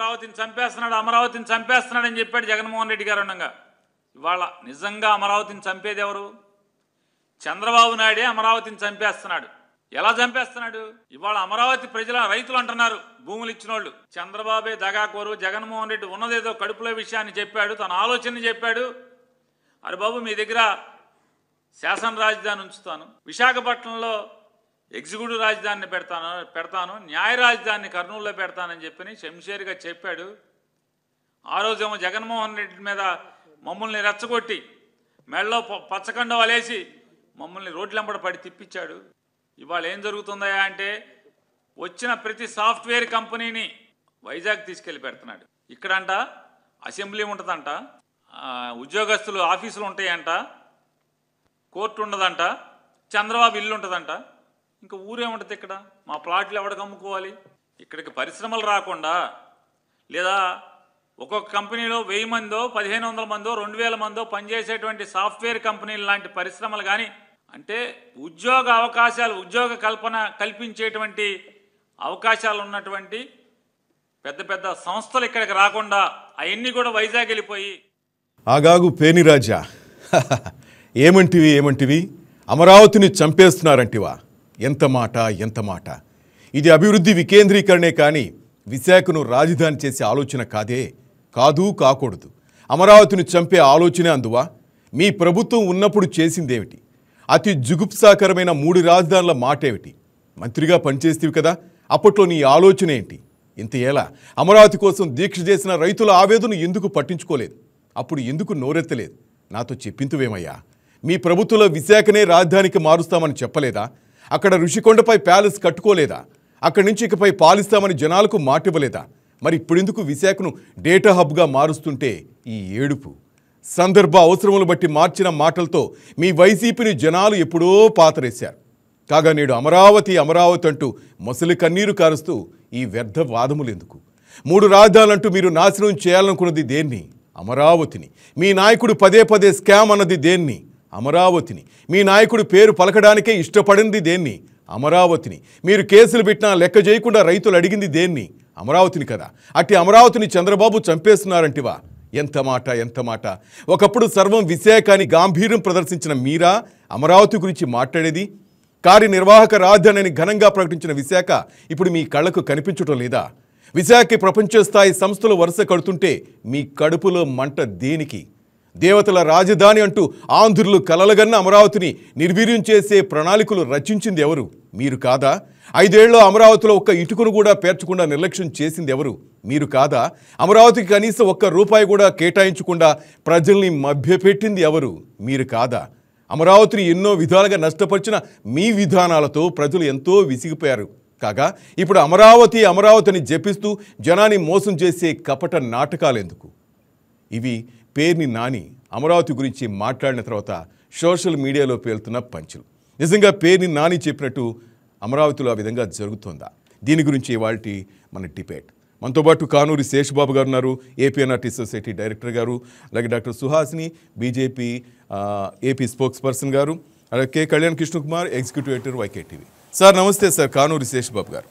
అమరావతిని చంపేస్తున్నాడని చెప్పాడు జగన్మోహన్ రెడ్డి గారు ఉండగా, ఇవాళ నిజంగా అమరావతిని చంపేది ఎవరు? చంద్రబాబు నాయుడే అమరావతిని చంపేస్తున్నాడు. ఎలా చంపేస్తున్నాడు? ఇవాళ అమరావతి రైతులు అంటున్నారు భూములు ఇచ్చిన వాళ్ళు చంద్రబాబే దగాకోరు, జగన్మోహన్ రెడ్డి ఉన్నదేదో కడుపులో విషయాన్ని చెప్పాడు, తన ఆలోచన చెప్పాడు. అరే బాబు, మీ దగ్గర శాసన రాజధాని ఉంచుతాను, విశాఖపట్నంలో ఎగ్జిక్యూటివ్ రాజధానిని పెడతాను, న్యాయ రాజధానిని కర్నూలులో పెడతానని చెప్పి శంషేర్గా చెప్పాడు. ఆ రోజేమో జగన్మోహన్ రెడ్డి మీద మమ్మల్ని రెచ్చగొట్టి మెడలో పచ్చకండవాలేసి మమ్మల్ని రోడ్లెంబడ పడి తిప్పించాడు. ఇవాళ ఏం జరుగుతుందా అంటే, వచ్చిన ప్రతి సాఫ్ట్వేర్ కంపెనీని వైజాగ్ తీసుకెళ్ళి పెడుతున్నాడు. ఇక్కడంట అసెంబ్లీ ఉంటుందంట, ఉద్యోగస్తులు ఆఫీసులు ఉంటాయంట, కోర్టు ఉండదంట, చంద్రబాబు ఇల్లు ఉంటుందంట. ఇంకా ఊరేముంటుంది ఇక్కడ? మా ప్లాట్లు ఎవడికి అమ్ముకోవాలి? ఇక్కడికి పరిశ్రమలు రాకుండా, లేదా ఒక్కొక్క కంపెనీలో 1000 మందో 1500 మందో 2000 మందో పనిచేసేటువంటి సాఫ్ట్వేర్ కంపెనీలు లాంటి పరిశ్రమలు కానీ, అంటే ఉద్యోగ అవకాశాలు, ఉద్యోగ కల్పించేటువంటి అవకాశాలు ఉన్నటువంటి పెద్ద పెద్ద సంస్థలు ఇక్కడికి రాకుండా అవన్నీ కూడా వైజాగ్ వెళ్ళిపోయి. ఆగాగు పేనిరాజా, ఏమంటివి? అమరావతిని చంపేస్తున్నారంటివా? ఎంత మాట! ఇది అభివృద్ధి వికేంద్రీకరణే కానీ విశాఖను రాజధాని చేసే ఆలోచన కాకూడదు. అమరావతిని చంపే ఆలోచనే అందువా? మీ ప్రభుత్వం ఉన్నప్పుడు చేసిందేమిటి? అతి జుగుప్సాకరమైన 3 రాజధానుల మాటేమిటి? మంత్రిగా పనిచేస్తేవి కదా, అప్పట్లో నీ ఆలోచన ఏంటి? ఇంత ఏలా అమరావతి కోసం దీక్ష చేసిన రైతుల ఆవేదన ఎందుకు పట్టించుకోలేదు? అప్పుడు ఎందుకు నోరెత్తలేదు? నాతో చెప్పింతువేమయ్యా? మీ ప్రభుత్వంలో విశాఖనే రాజధానికి మారుస్తామని చెప్పలేదా? అక్కడ ఋషికొండపై ప్యాలెస్ కట్టుకోలేదా? అక్కడి నుంచి ఇకపై పాలిస్తామని జనాలకు మాటివ్వలేదా? మరి ఇప్పుడెందుకు విశాఖను డేటా హబ్గా మారుస్తుంటే ఈ ఏడుపు? సందర్భ అవసరములు బట్టి మార్చిన మాటలతో మీ వైసీపీని జనాలు ఎప్పుడో పాతరేశారు. కాగా నేడు అమరావతి అంటూ మొసలి కన్నీరు కారుస్తూ ఈ వ్యర్థ వాదములెందుకు? 3 రాజధానులంటూ మీరు నాశనం చేయాలనుకున్నది దేన్ని? అమరావతిని. మీ నాయకుడు పదే స్కామ్ అన్నది దేన్ని? అమరావతిని. మీ నాయకుడు పేరు పలకడానికే ఇష్టపడింది దేన్ని? అమరావతిని. మీరు కేసులు పెట్టినా లెక్క చేయకుండా రైతులు అడిగింది దేన్ని? అమరావతిని కదా. అట్టి అమరావతిని చంద్రబాబు చంపేస్తున్నారంటివా? ఎంత మాట! ఒకప్పుడు సర్వం విశాఖ అని గాంభీర్యం ప్రదర్శించిన మీరా అమరావతి గురించి మాట్లాడేది? కార్యనిర్వాహక రాజధానిని ఘనంగా ప్రకటించిన విశాఖ ఇప్పుడు మీ కళ్ళకు కనిపించటం లేదా? విశాఖకి ప్రపంచ స్థాయి సంస్థలు వరుస కడుతుంటే మీ కడుపులో మంట దేనికి? దేవతల రాజధాని అంటూ ఆంధ్రులు కలలుగన్న అమరావతిని నిర్వీర్యం చేసే ప్రణాళికలు రచించింది ఎవరు? మీరు కాదా? 5 ఏళ్లలో అమరావతిలో ఒక్క ఇటుకను కూడా పేర్చకుండా నిర్లక్ష్యం చేసింది ఎవరు? మీరు కాదా? అమరావతికి కనీసం ₹1 కూడా కేటాయించకుండా ప్రజల్ని మభ్యపెట్టింది ఎవరు? మీరు కాదా? అమరావతిని ఎన్నో విధాలుగా నష్టపరిచిన మీ విధానాలతో ప్రజలు ఎంతో విసిగిపోయారు. కాగా ఇప్పుడు అమరావతిని జపిస్తూ జనాన్ని మోసం చేసే కపట నాటకాలెందుకు? ఇవి పేర్ని నాని అమరావతి గురించి మాట్లాడిన తర్వాత సోషల్ మీడియాలో పేలుతున్న పంచులు. నిజంగా పేర్ని నాని చెప్పినట్టు అమరావతిలో ఆ విధంగా జరుగుతుందా? దీని గురించి ఇవాల్టి మన డిబేట్. మనతో పాటు కానూరి శేషబాబు గారు ఉన్నారు, ఏపీఎన్ఆర్టీ సొసైటీ డైరెక్టర్ గారు, అలాగే doctor Suhasini BJP AP spokesperson గారు, అలాగే K Kalyan Krishnakumar executive editor YKTV. Sir నమస్తే సార్. కానూరి శేషబాబు గారు.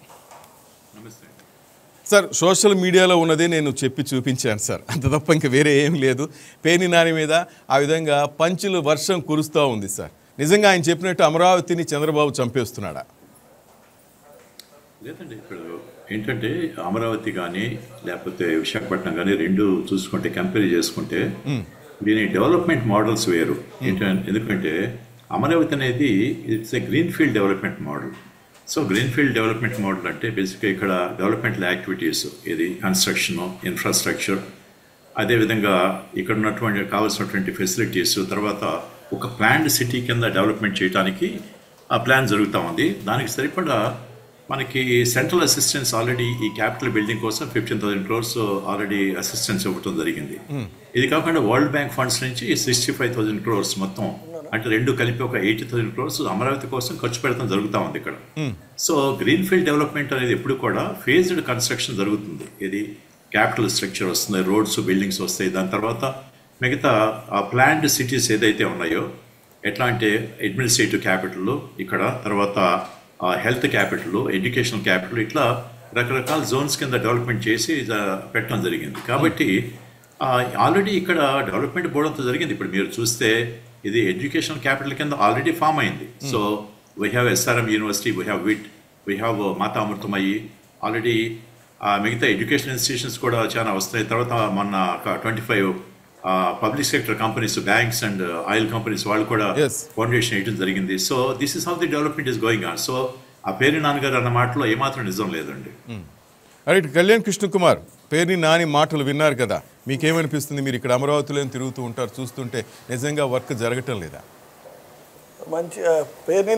సార్, సోషల్ మీడియాలో ఉన్నదే నేను చెప్పి చూపించాను సార్, అంత తప్ప ఇంకా వేరే ఏం లేదు. పేర్ని నాని మీద ఆ విధంగా పంచులు వర్షం కురుస్తూ ఉంది సార్. నిజంగా ఆయన చెప్పినట్టు అమరావతిని చంద్రబాబు చంపేస్తున్నాడా? లేదండి, ఇప్పుడు ఏంటంటే అమరావతి కానీ లేకపోతే విశాఖపట్నం కానీ రెండు చూసుకుంటే కంపేర్ చేసుకుంటే దీని డెవలప్మెంట్ మోడల్స్ వేరు. ఎందుకంటే అమరావతి అనేది it's a green field development model. So green field development model అంటే బేసిక్గా ఇక్కడ డెవలప్మెంటల్ యాక్టివిటీస్, ఇది కన్స్ట్రక్షన్, ఇన్ఫ్రాస్ట్రక్చర్, అదేవిధంగా ఇక్కడ ఉన్నటువంటి కావాల్సినటువంటి ఫెసిలిటీస్, తర్వాత ఒక ప్లాన్డ్ సిటీ కింద డెవలప్మెంట్ చేయడానికి ఆ ప్లాన్ జరుగుతూ ఉంది. దానికి సరిపడా మనకి సెంట్రల్ అసిస్టెన్స్ ఆల్రెడీ ఈ క్యాపిటల్ బిల్డింగ్ కోసం 15,000 crores ఆల్రెడీ అసిస్టెన్స్ ఇవ్వడం జరిగింది. ఇది కాకుండా వరల్డ్ బ్యాంక్ ఫండ్స్ నుంచి 65,000 crores మొత్తం, అంటే రెండు కలిపి ఒక 80,000 crores అమరావతి కోసం ఖర్చు పెడతాం జరుగుతూ ఉంది ఇక్కడ. సో గ్రీన్ ఫీల్డ్ డెవలప్మెంట్ అనేది ఎప్పుడు కూడా ఫేజ్డ్ కన్స్ట్రక్షన్ జరుగుతుంది. ఇది క్యాపిటల్ స్ట్రక్చర్ వస్తుంది, రోడ్స్, బిల్డింగ్స్ వస్తాయి. దాని తర్వాత మిగతా ఆ ప్లాన్డ్ సిటీస్ ఏదైతే ఉన్నాయో, ఎట్లా అంటే అడ్మినిస్ట్రేటివ్ క్యాపిటల్ ఇక్కడ, తర్వాత హెల్త్ క్యాపిటల్, ఎడ్యుకేషనల్ క్యాపిటల్, ఇట్లా రకరకాల జోన్స్ కింద డెవలప్మెంట్ చేసి పెట్టడం జరిగింది. కాబట్టి ఆల్రెడీ ఇక్కడ డెవలప్మెంట్ బోర్డంతో జరిగింది. ఇప్పుడు మీరు చూస్తే ఇది ఎడ్యుకేషన్ క్యాపిటల్ కింద ఆల్రెడీ ఫామ్ అయింది. So we have SRM university, we have VIT, we have Mata Amritamayi, already మిగతా ఎడ్యుకేషన్ ఇన్స్టిట్యూషన్స్ కూడా చాలా వస్తాయి. తర్వాత మొన్న 25 public sector companies, banks and oil companies వాళ్ళు కూడా ఫౌండేషన్ వేయడం జరిగింది. So this is how the development is going on. So ఆ పేరు నాన్నగారు అన్న మాటలో ఏమాత్రం నిజం లేదండి. రైట్. కళ్యాణ్ కృష్ణకుమార్, పేరుని నాని మాటలు విన్నారు కదా, మీకేమనిపిస్తుంది? మీరు ఇక్కడ అమరావతిలో తిరుగుతూ ఉంటారు, చూస్తుంటే నిజంగా వర్క్ జరగటం లేదా? మంచి పేరుని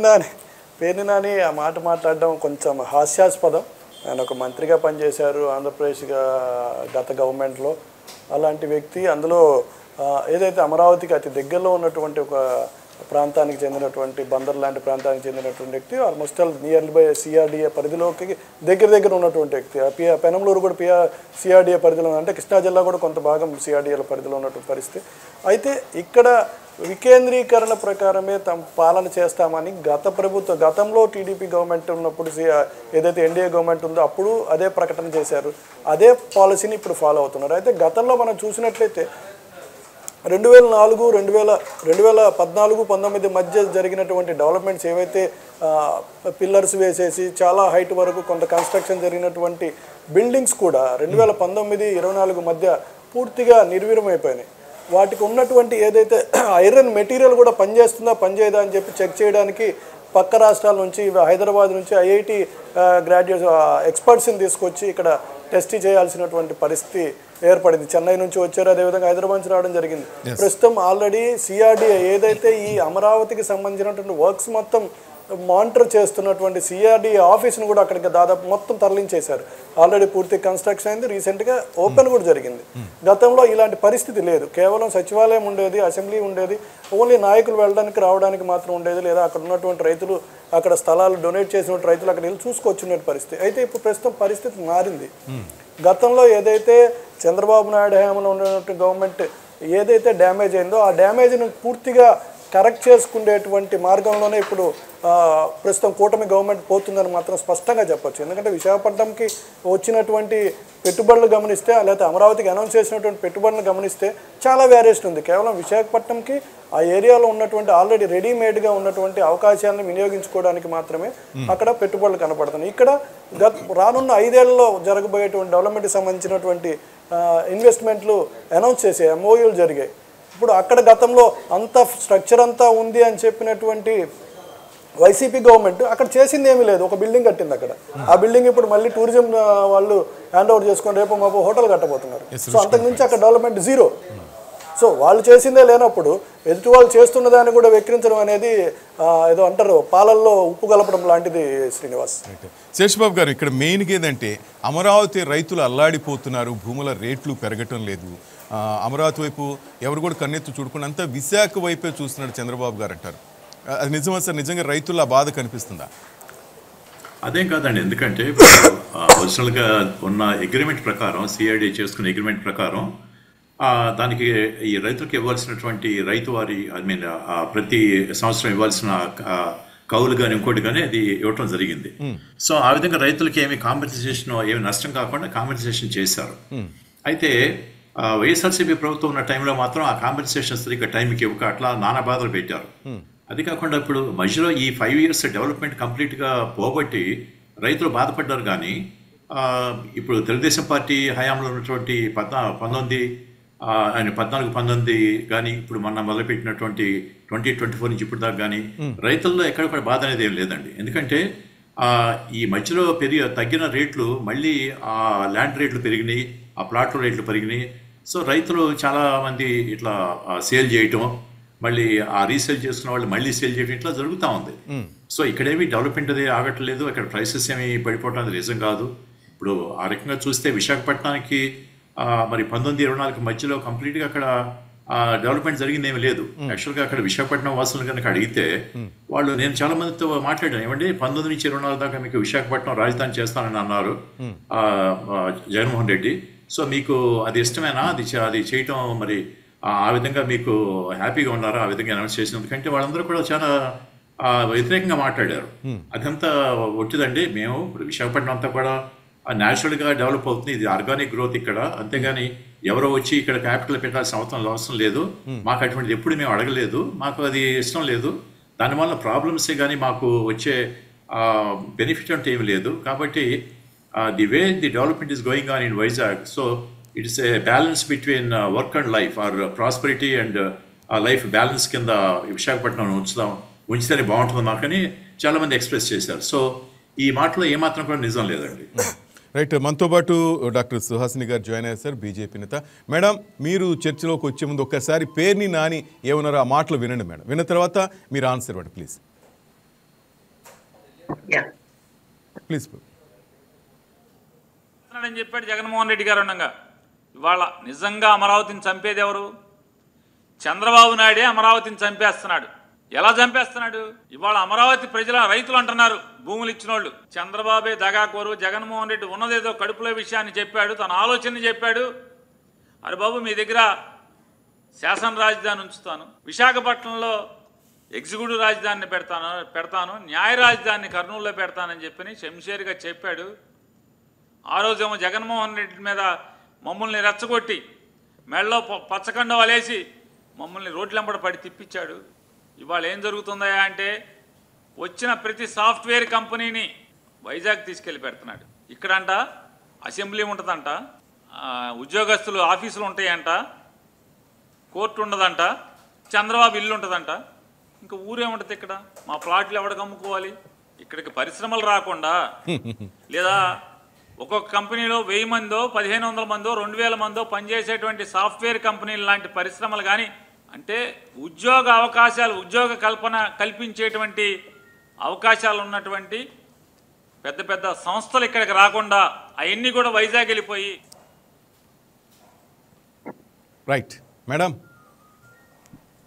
నాని ఆ మాట మాట్లాడడం కొంచెం హాస్యాస్పదం. ఆయన ఒక మంత్రిగా పనిచేశారు ఆంధ్రప్రదేశ్గా గత గవర్నమెంట్లో. అలాంటి వ్యక్తి అందులో ఏదైతే అమరావతికి అతి దగ్గరలో ఉన్నటువంటి ఒక ప్రాంతానికి చెందినటువంటి బందర్ లాంటి ప్రాంతానికి చెందినటువంటి వ్యక్తి, ఆల్మోస్ట్ నియర్ బై సిఆర్డిఏ పరిధిలోకి దగ్గర ఉన్నటువంటి వ్యక్తి. పెనంలూరు కూడా సిఆర్డిఏ పరిధిలో, అంటే కృష్ణా జిల్లా కూడా కొంత భాగం సిఆర్డిఏల పరిధిలో ఉన్నటువంటి పరిస్థితి. అయితే ఇక్కడ వికేంద్రీకరణ ప్రకారమే తమ పాలన చేస్తామని గతంలో టీడీపీ గవర్నమెంట్ ఉన్నప్పుడు ఏదైతే ఎన్డీఏ గవర్నమెంట్ ఉందో అప్పుడు అదే ప్రకటన చేశారు. అదే పాలసీని ఇప్పుడు ఫాలో అవుతున్నారు. అయితే గతంలో మనం చూసినట్లయితే 2014-19 మధ్య జరిగినటువంటి డెవలప్మెంట్స్ ఏవైతే పిల్లర్స్ వేసేసి చాలా హైట్ వరకు కొంత కన్స్ట్రక్షన్ జరిగినటువంటి బిల్డింగ్స్ కూడా 2019-24 మధ్య పూర్తిగా నిర్వీర్యమైపోయినాయి. వాటికి ఉన్నటువంటి ఏదైతే ఐరన్ మెటీరియల్ కూడా పనిచేస్తుందా పనిచేయదా అని చెప్పి చెక్ చేయడానికి పక్క రాష్ట్రాల నుంచి, హైదరాబాద్ నుంచి IIT గ్రాడ్యుయేట్స్ ఎక్స్పర్ట్స్ని తీసుకొచ్చి ఇక్కడ టెస్ట్ చేయాల్సినటువంటి పరిస్థితి ఏర్పడింది. చెన్నై నుంచి వచ్చారు, అదేవిధంగా హైదరాబాద్ నుంచి రావడం జరిగింది. ప్రస్తుతం ఆల్రెడీ సిఆర్డిఏ ఏదైతే ఈ అమరావతికి సంబంధించినటువంటి వర్క్స్ మొత్తం మానిటర్ చేస్తున్నటువంటి సిఆర్డిఏ ఆఫీస్ను కూడా అక్కడికి దాదాపు మొత్తం తరలించేశారు. ఆల్రెడీ పూర్తి కన్స్ట్రక్షన్ అయింది, రీసెంట్గా ఓపెన్ కూడా జరిగింది. గతంలో ఇలాంటి పరిస్థితి లేదు. కేవలం సచివాలయం ఉండేది, అసెంబ్లీ ఉండేది, ఓన్లీ నాయకులు వెళ్ళడానికి రావడానికి మాత్రం ఉండేది, లేదా అక్కడ ఉన్నటువంటి రైతులు, అక్కడ స్థలాలు డొనేట్ చేసిన రైతులు అక్కడ వెళ్ళి చూసుకొచ్చిన పరిస్థితి. అయితే ఇప్పుడు ప్రస్తుతం పరిస్థితి మారింది. గతంలో ఏదైతే చంద్రబాబు నాయుడు హయాంలో ఉన్నటువంటి గవర్నమెంట్ ఏదైతే డ్యామేజ్ అయిందో ఆ డ్యామేజ్ను పూర్తిగా కరెక్ట్ చేసుకునేటువంటి మార్గంలోనే ఇప్పుడు ప్రస్తుతం కూటమి గవర్నమెంట్ పోతుందని మాత్రం స్పష్టంగా చెప్పొచ్చు. ఎందుకంటే విశాఖపట్నంకి వచ్చినటువంటి పెట్టుబడులు గమనిస్తే, లేకపోతే అమరావతికి అనౌన్స్ చేసినటువంటి పెట్టుబడులను గమనిస్తే చాలా వేరియేషన్ ఉంది. కేవలం విశాఖపట్నంకి ఆ ఏరియాలో ఉన్నటువంటి ఆల్రెడీ రెడీమేడ్గా ఉన్నటువంటి అవకాశాలను వినియోగించుకోవడానికి మాత్రమే అక్కడ పెట్టుబడులు కనపడుతున్నాయి. ఇక్కడ రానున్న 5 ఏళ్లలో జరగబోయేటువంటి డెవలప్మెంట్కి సంబంధించినటువంటి ఇన్వెస్ట్మెంట్లు అనౌన్స్ చేసే MOUలు జరిగాయి. ఇప్పుడు అక్కడ గతంలో అంత స్ట్రక్చర్ అంతా ఉంది అని చెప్పినటువంటి వైసీపీ గవర్నమెంట్ అక్కడ చేసింది ఏమీ లేదు. ఒక బిల్డింగ్ కట్టింది అక్కడ. ఆ బిల్డింగ్ ఇప్పుడు మళ్ళీ టూరిజం వాళ్ళు హ్యాండ్ ఓవర్ చేసుకొని రేపు మాపు హోటల్ కట్టబోతున్నారు. సో అంతకుమించి అక్కడ డెవలప్మెంట్ జీరో. సో వాళ్ళు చేసిందే లేనప్పుడు ఎదుటి వాళ్ళు చేస్తున్నదాన్ని కూడా వెక్కిరించడం అనేది ఏదో అంటారు పాలల్లో ఉప్పు కలపడం లాంటిది. శ్రీనివాస్, శేషబాబు గారు, ఇక్కడ మెయిన్గా ఏంటంటే అమరావతి రైతులు అల్లాడిపోతున్నారు, భూముల రేట్లు పెరగటం లేదు. అమరావతి వైపు ఎవరు కూడా కన్నెత్తు చూడకుండా అంతా విశాఖ వైపే చూస్తున్నాడు చంద్రబాబు గారు అంటారు. అది నిజమా సార్? నిజంగా రైతుల బాధ కనిపిస్తుందా? అదేం కాదండి. ఎందుకంటే ఒరిజినల్గా ఉన్న అగ్రిమెంట్ ప్రకారం, సిఐడి చేసుకున్న అగ్రిమెంట్ ప్రకారం దానికి ఈ రైతులకు ఇవ్వాల్సినటువంటి రైతు వారి ప్రతి సంవత్సరం ఇవ్వాల్సిన కౌలు కానీ ఇంకోటి కానీ అది ఇవ్వటం జరిగింది. సో ఆ విధంగా రైతులకి ఏమి కాంపెన్సేషన్, ఏమి నష్టం కాకుండా కాంపెన్సేషన్ చేశారు. అయితే వైఎస్ఆర్సీపీ ప్రభుత్వం ఉన్న టైంలో మాత్రం ఆ కాంపెన్సేషన్ సరిగ్గా టైంకి ఇవ్వక అట్లా నానా బాధలు పెట్టారు. అది కాకుండా ఇప్పుడు మధ్యలో ఈ 5 years డెవలప్మెంట్ కంప్లీట్గా పోగొట్టి రైతులు బాధపడ్డారు. కానీ ఇప్పుడు తెలుగుదేశం పార్టీ హయాంలో ఉన్నటువంటి 14-19 కానీ ఇప్పుడు మొన్న మొదలుపెట్టినటువంటి 2024 నుంచి ఇప్పుడు దాకా కానీ రైతుల్లో ఎక్కడ కూడా బాధ అనేది ఏం లేదండి. ఎందుకంటే ఈ మధ్యలో తగ్గిన రేట్లు మళ్ళీ ఆ ల్యాండ్ రేట్లు పెరిగినాయి, ఆ ప్లాట్ల రేట్లు పెరిగినాయి. సో రైతులు చాలామంది ఇట్లా సేల్ చేయటం, మళ్ళీ ఆ రీసేల్ చేసుకున్న వాళ్ళు మళ్ళీ సేల్ చేయడం ఇట్లా జరుగుతూ ఉంది. సో ఇక్కడేమి డెవలప్మెంట్ అది ఆగట్లేదు, అక్కడ ప్రైసెస్ ఏమి పడిపోవడం అది నిజం కాదు. ఇప్పుడు ఆ రకంగా చూస్తే విశాఖపట్నానికి మరి 19-24 మధ్యలో కంప్లీట్గా అక్కడ డెవలప్మెంట్ జరిగింది ఏమి లేదు. యాక్చువల్గా అక్కడ విశాఖపట్నం వాసులు కనుక అడిగితే వాళ్ళు, నేను చాలా మందితో మాట్లాడాను, ఏమంటే 19 నుంచి 24 దాకా మీకు విశాఖపట్నం రాజధాని చేస్తానని అన్నారు జగన్మోహన్ రెడ్డి. సో మీకు అది ఇష్టమేనా, అది చేయటం మరి ఆ విధంగా మీకు హ్యాపీగా ఉన్నారా ఆ విధంగా అనౌన్స్ చేసినందుకంటే వాళ్ళందరూ కూడా చాలా వ్యతిరేకంగా మాట్లాడారు. అదంతా ఒట్టిదండి. మేము ఇప్పుడు విశాఖపట్నం అంతా కూడా న్యాచురల్గా డెవలప్ అవుతుంది. ఇది ఆర్గానిక్ గ్రోత్ ఇక్కడ, అంతేగాని ఎవరో వచ్చి ఇక్కడ క్యాపిటల్ పెట్టాల్సిన అవసరం లేదు. మాకు అటువంటిది ఎప్పుడు మేము అడగలేదు, మాకు అది ఇష్టం లేదు. దానివల్ల ప్రాబ్లమ్సే కానీ మాకు వచ్చే బెనిఫిట్ అంటే ఏమి లేదు. కాబట్టి the way the development is going on in Vizag, so it's a balance between work and life or prosperity and life balance కింద విశాఖపట్నం ఉంచితేనే బాగుంటుంది మాకని చాలామంది ఎక్స్ప్రెస్ చేశారు. సో ఈ మాటలో ఏమాత్రం కూడా నిజం లేదండి. రైట్, మనతో పాటు డాక్టర్ సుహాసిని గారు జాయిన్ అయ్యారు సార్, బీజేపీ నేత. మేడం, మీరు చర్చలోకి వచ్చే ముందు ఒక్కసారి పేర్ని నాని ఏమన్నారో ఆ మాటలు వినండి మేడం. విన్న తర్వాత మీరు ఆన్సర్ ఇవ్వండి ప్లీజ్. ప్లీజ్ అని చెప్పాడు జగన్మోహన్ రెడ్డి గారు ఉండగా, ఇవాళ నిజంగా అమరావతిని చంపేది ఎవరు? చంద్రబాబు నాయుడే అమరావతిని చంపేస్తున్నాడు. ఎలా చంపేస్తున్నాడు? ఇవాళ అమరావతి ప్రజల రైతులు అంటున్నారు, భూములు ఇచ్చిన వాళ్ళు చంద్రబాబే దగాకోరు, జగన్మోహన్ రెడ్డి ఉన్నదేదో కడుపులో విషయాన్ని చెప్పాడు, తన ఆలోచనని చెప్పాడు. అరే బాబు, మీ దగ్గర శాసన రాజధాని ఉంచుతాను, విశాఖపట్నంలో ఎగ్జిక్యూటివ్ రాజధానిని పెడతాను, న్యాయ రాజధానిని కర్నూలులో పెడతానని చెప్పి శంషేర్గా చెప్పాడు. ఆ రోజేమో జగన్మోహన్ రెడ్డి మీద మమ్మల్ని రెచ్చగొట్టి మెడలో పచ్చకండవాలేసి మమ్మల్ని రోడ్లెంబడ పడి తిప్పించాడు. ఇవాళ ఏం జరుగుతుందా అంటే, వచ్చిన ప్రతి సాఫ్ట్వేర్ కంపెనీని వైజాగ్ తీసుకెళ్ళి పెడుతున్నాడు. ఇక్కడంట అసెంబ్లీ ఉంటుందంట, ఉద్యోగస్తులు ఆఫీసులు ఉంటాయంట, కోర్టు ఉండదంట, చంద్రబాబు ఇల్లు ఉంటుందంట. ఇంకా ఊరేముంటుంది ఇక్కడ? మా ప్లాట్లు ఎవడికి అమ్ముకోవాలి? ఇక్కడికి పరిశ్రమలు రాకుండా, లేదా ఒక్కొక్క కంపెనీలో 1000 మందో 1500 మందో 2000 మందో పనిచేసేటువంటి సాఫ్ట్వేర్ కంపెనీలు లాంటి పరిశ్రమలు కానీ, అంటే ఉద్యోగ అవకాశాలు, ఉద్యోగ కల్పించేటువంటి అవకాశాలు ఉన్నటువంటి పెద్ద పెద్ద సంస్థలు ఇక్కడికి రాకుండా అవన్నీ కూడా వైజాగ్ వెళ్ళిపోయి. రైట్ మేడం,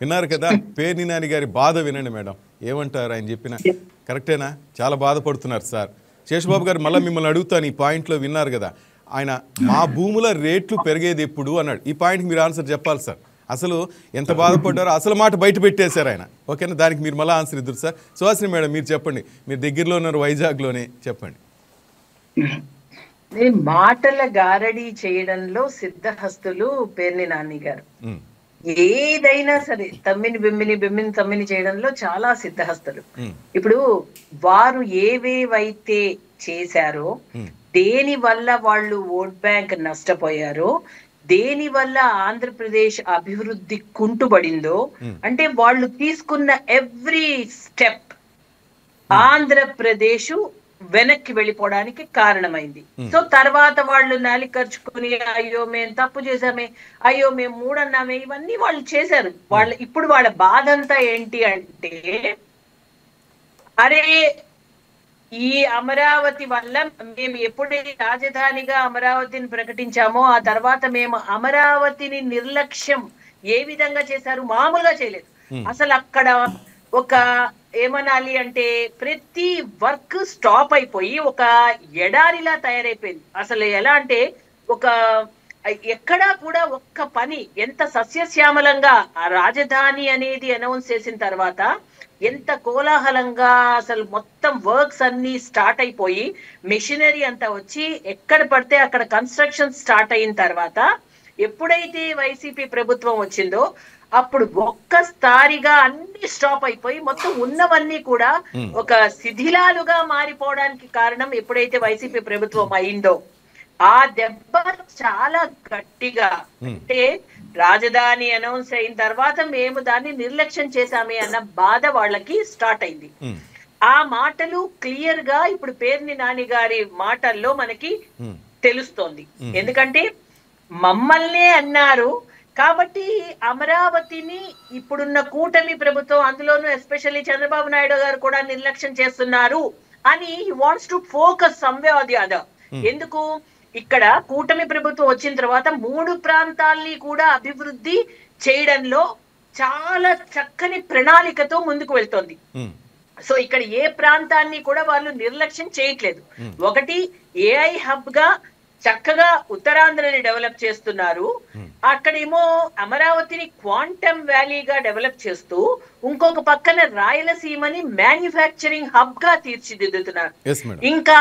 విన్నారు కదా పేర్ని నాని గారి బాధ. వినండి మేడం, ఏమంటారు? ఆయన చెప్పిన కరెక్టేనా? చాలా బాధపడుతున్నారు సార్. శేషబాబు గారు, మళ్ళీ మిమ్మల్ని అడుగుతాను, ఈ పాయింట్లో విన్నారు కదా ఆయన, మా భూముల రేట్లు పెరిగేది ఎప్పుడు అన్నాడు. ఈ పాయింట్కి మీరు ఆన్సర్ చెప్పాలి సార్. అసలు ఎంత బాధపడ్డారో అసలు మాట బయట పెట్టేశారు ఆయన. ఓకేనా? దానికి మీరు మళ్ళీ ఆన్సర్ ఇద్దరు సార్. సుహాసిని మేడం, మీరు చెప్పండి, మీరు దగ్గరలో ఉన్నారు వైజాగ్లోనే, చెప్పండి. మాటల గారడీ చేయడంలో సిద్ధహస్తులు పేర్ని నాని గారు. ఏదైనా సరే తమ్మిని చేయడంలో చాలా సిద్ధహస్తులు. ఇప్పుడు వారు ఏవేవైతే చేశారో, దేని వల్ల వాళ్ళు ఓట్ బ్యాంక్ నష్టపోయారో, దేని వల్ల ఆంధ్రప్రదేశ్ అభివృద్ధి కుంటుబడిందో, అంటే వాళ్ళు తీసుకున్న ఎవ్రీ స్టెప్ ఆంధ్రప్రదేశ్ వెనక్కి వెళ్ళిపోవడానికి కారణమైంది. సో తర్వాత వాళ్ళు నాలికర్చుకుని అయ్యో మేము తప్పు చేసామే, అయ్యో మేము 3 అన్నామే, ఇవన్నీ వాళ్ళు చేశారు. ఇప్పుడు వాళ్ళ బాధ అంతా ఏంటి అంటే, అరే ఈ అమరావతి వల్ల మేము ఎప్పుడైతే రాజధానిగా అమరావతిని ప్రకటించామో ఆ తర్వాత మేము అమరావతిని నిర్లక్ష్యం ఏ విధంగా చేశారు? మామూలుగా చేయలేదు. అసలు అక్కడ ఒక ఏమనాలి అంటే ప్రతి వర్క్ స్టాప్ అయిపోయి ఒక ఎడారిలా తయారైపోయింది. అసలు ఎలా అంటే ఒక ఎక్కడా కూడా ఒక్క పని, ఎంత సస్యశ్యామలంగా ఆ రాజధాని అనేది అనౌన్స్ చేసిన తర్వాత ఎంత కోలాహలంగా అసలు మొత్తం వర్క్స్ అన్ని స్టార్ట్ అయిపోయి మెషినరీ అంతా వచ్చి ఎక్కడ పడితే అక్కడ కన్స్ట్రక్షన్ స్టార్ట్ అయిన తర్వాత ఎప్పుడైతే వైసీపీ ప్రభుత్వం వచ్చిందో అప్పుడు ఒక్కసారిగా అన్ని స్టాప్ అయిపోయి మొత్తం ఉన్నవన్నీ కూడా ఒక శిథిలాలుగా మారిపోవడానికి కారణం ఎప్పుడైతే వైసీపీ ప్రభుత్వం అయిందో ఆ దెబ్బ చాలా గట్టిగా, అంటే రాజధాని అనౌన్స్ అయిన తర్వాత మేము దాన్ని నిర్లక్ష్యం చేశామే అన్న బాధ వాళ్ళకి స్టార్ట్ అయింది. ఆ మాటలు క్లియర్ గా ఇప్పుడు పేర్ని నాని గారి మాటల్లో మనకి తెలుస్తోంది. ఎందుకంటే మమ్మల్నే అన్నారు కాబట్టి అమరావతిని ఇప్పుడున్న కూటమి ప్రభుత్వం, అందులోనూ ఎస్పెషల్లీ చంద్రబాబు నాయుడు గారు కూడా నిర్లక్ష్యం చేస్తున్నారు అని wants to focus someway or the other. ఎందుకు? ఇక్కడ కూటమి ప్రభుత్వం వచ్చిన తర్వాత 3 ప్రాంతాల్ని కూడా అభివృద్ధి చేయడంలో చాలా చక్కని ప్రణాళికతో ముందుకు వెళ్తోంది. సో ఇక్కడ ఏ ప్రాంతాన్ని కూడా వాళ్ళు నిర్లక్ష్యం చేయట్లేదు. ఒకటి ఏఐ హబ్ గా చక్కగా ఉత్తరాంధ్రని డెవలప్ చేస్తున్నారు. అక్కడేమో అమరావతిని క్వాంటమ్ వ్యాలీగా డెవలప్ చేస్తూ ఇంకొక పక్కన రాయలసీమని మ్యానుఫ్యాక్చరింగ్ హబ్ గా తీర్చిదిద్దుతున్నారు. ఇంకా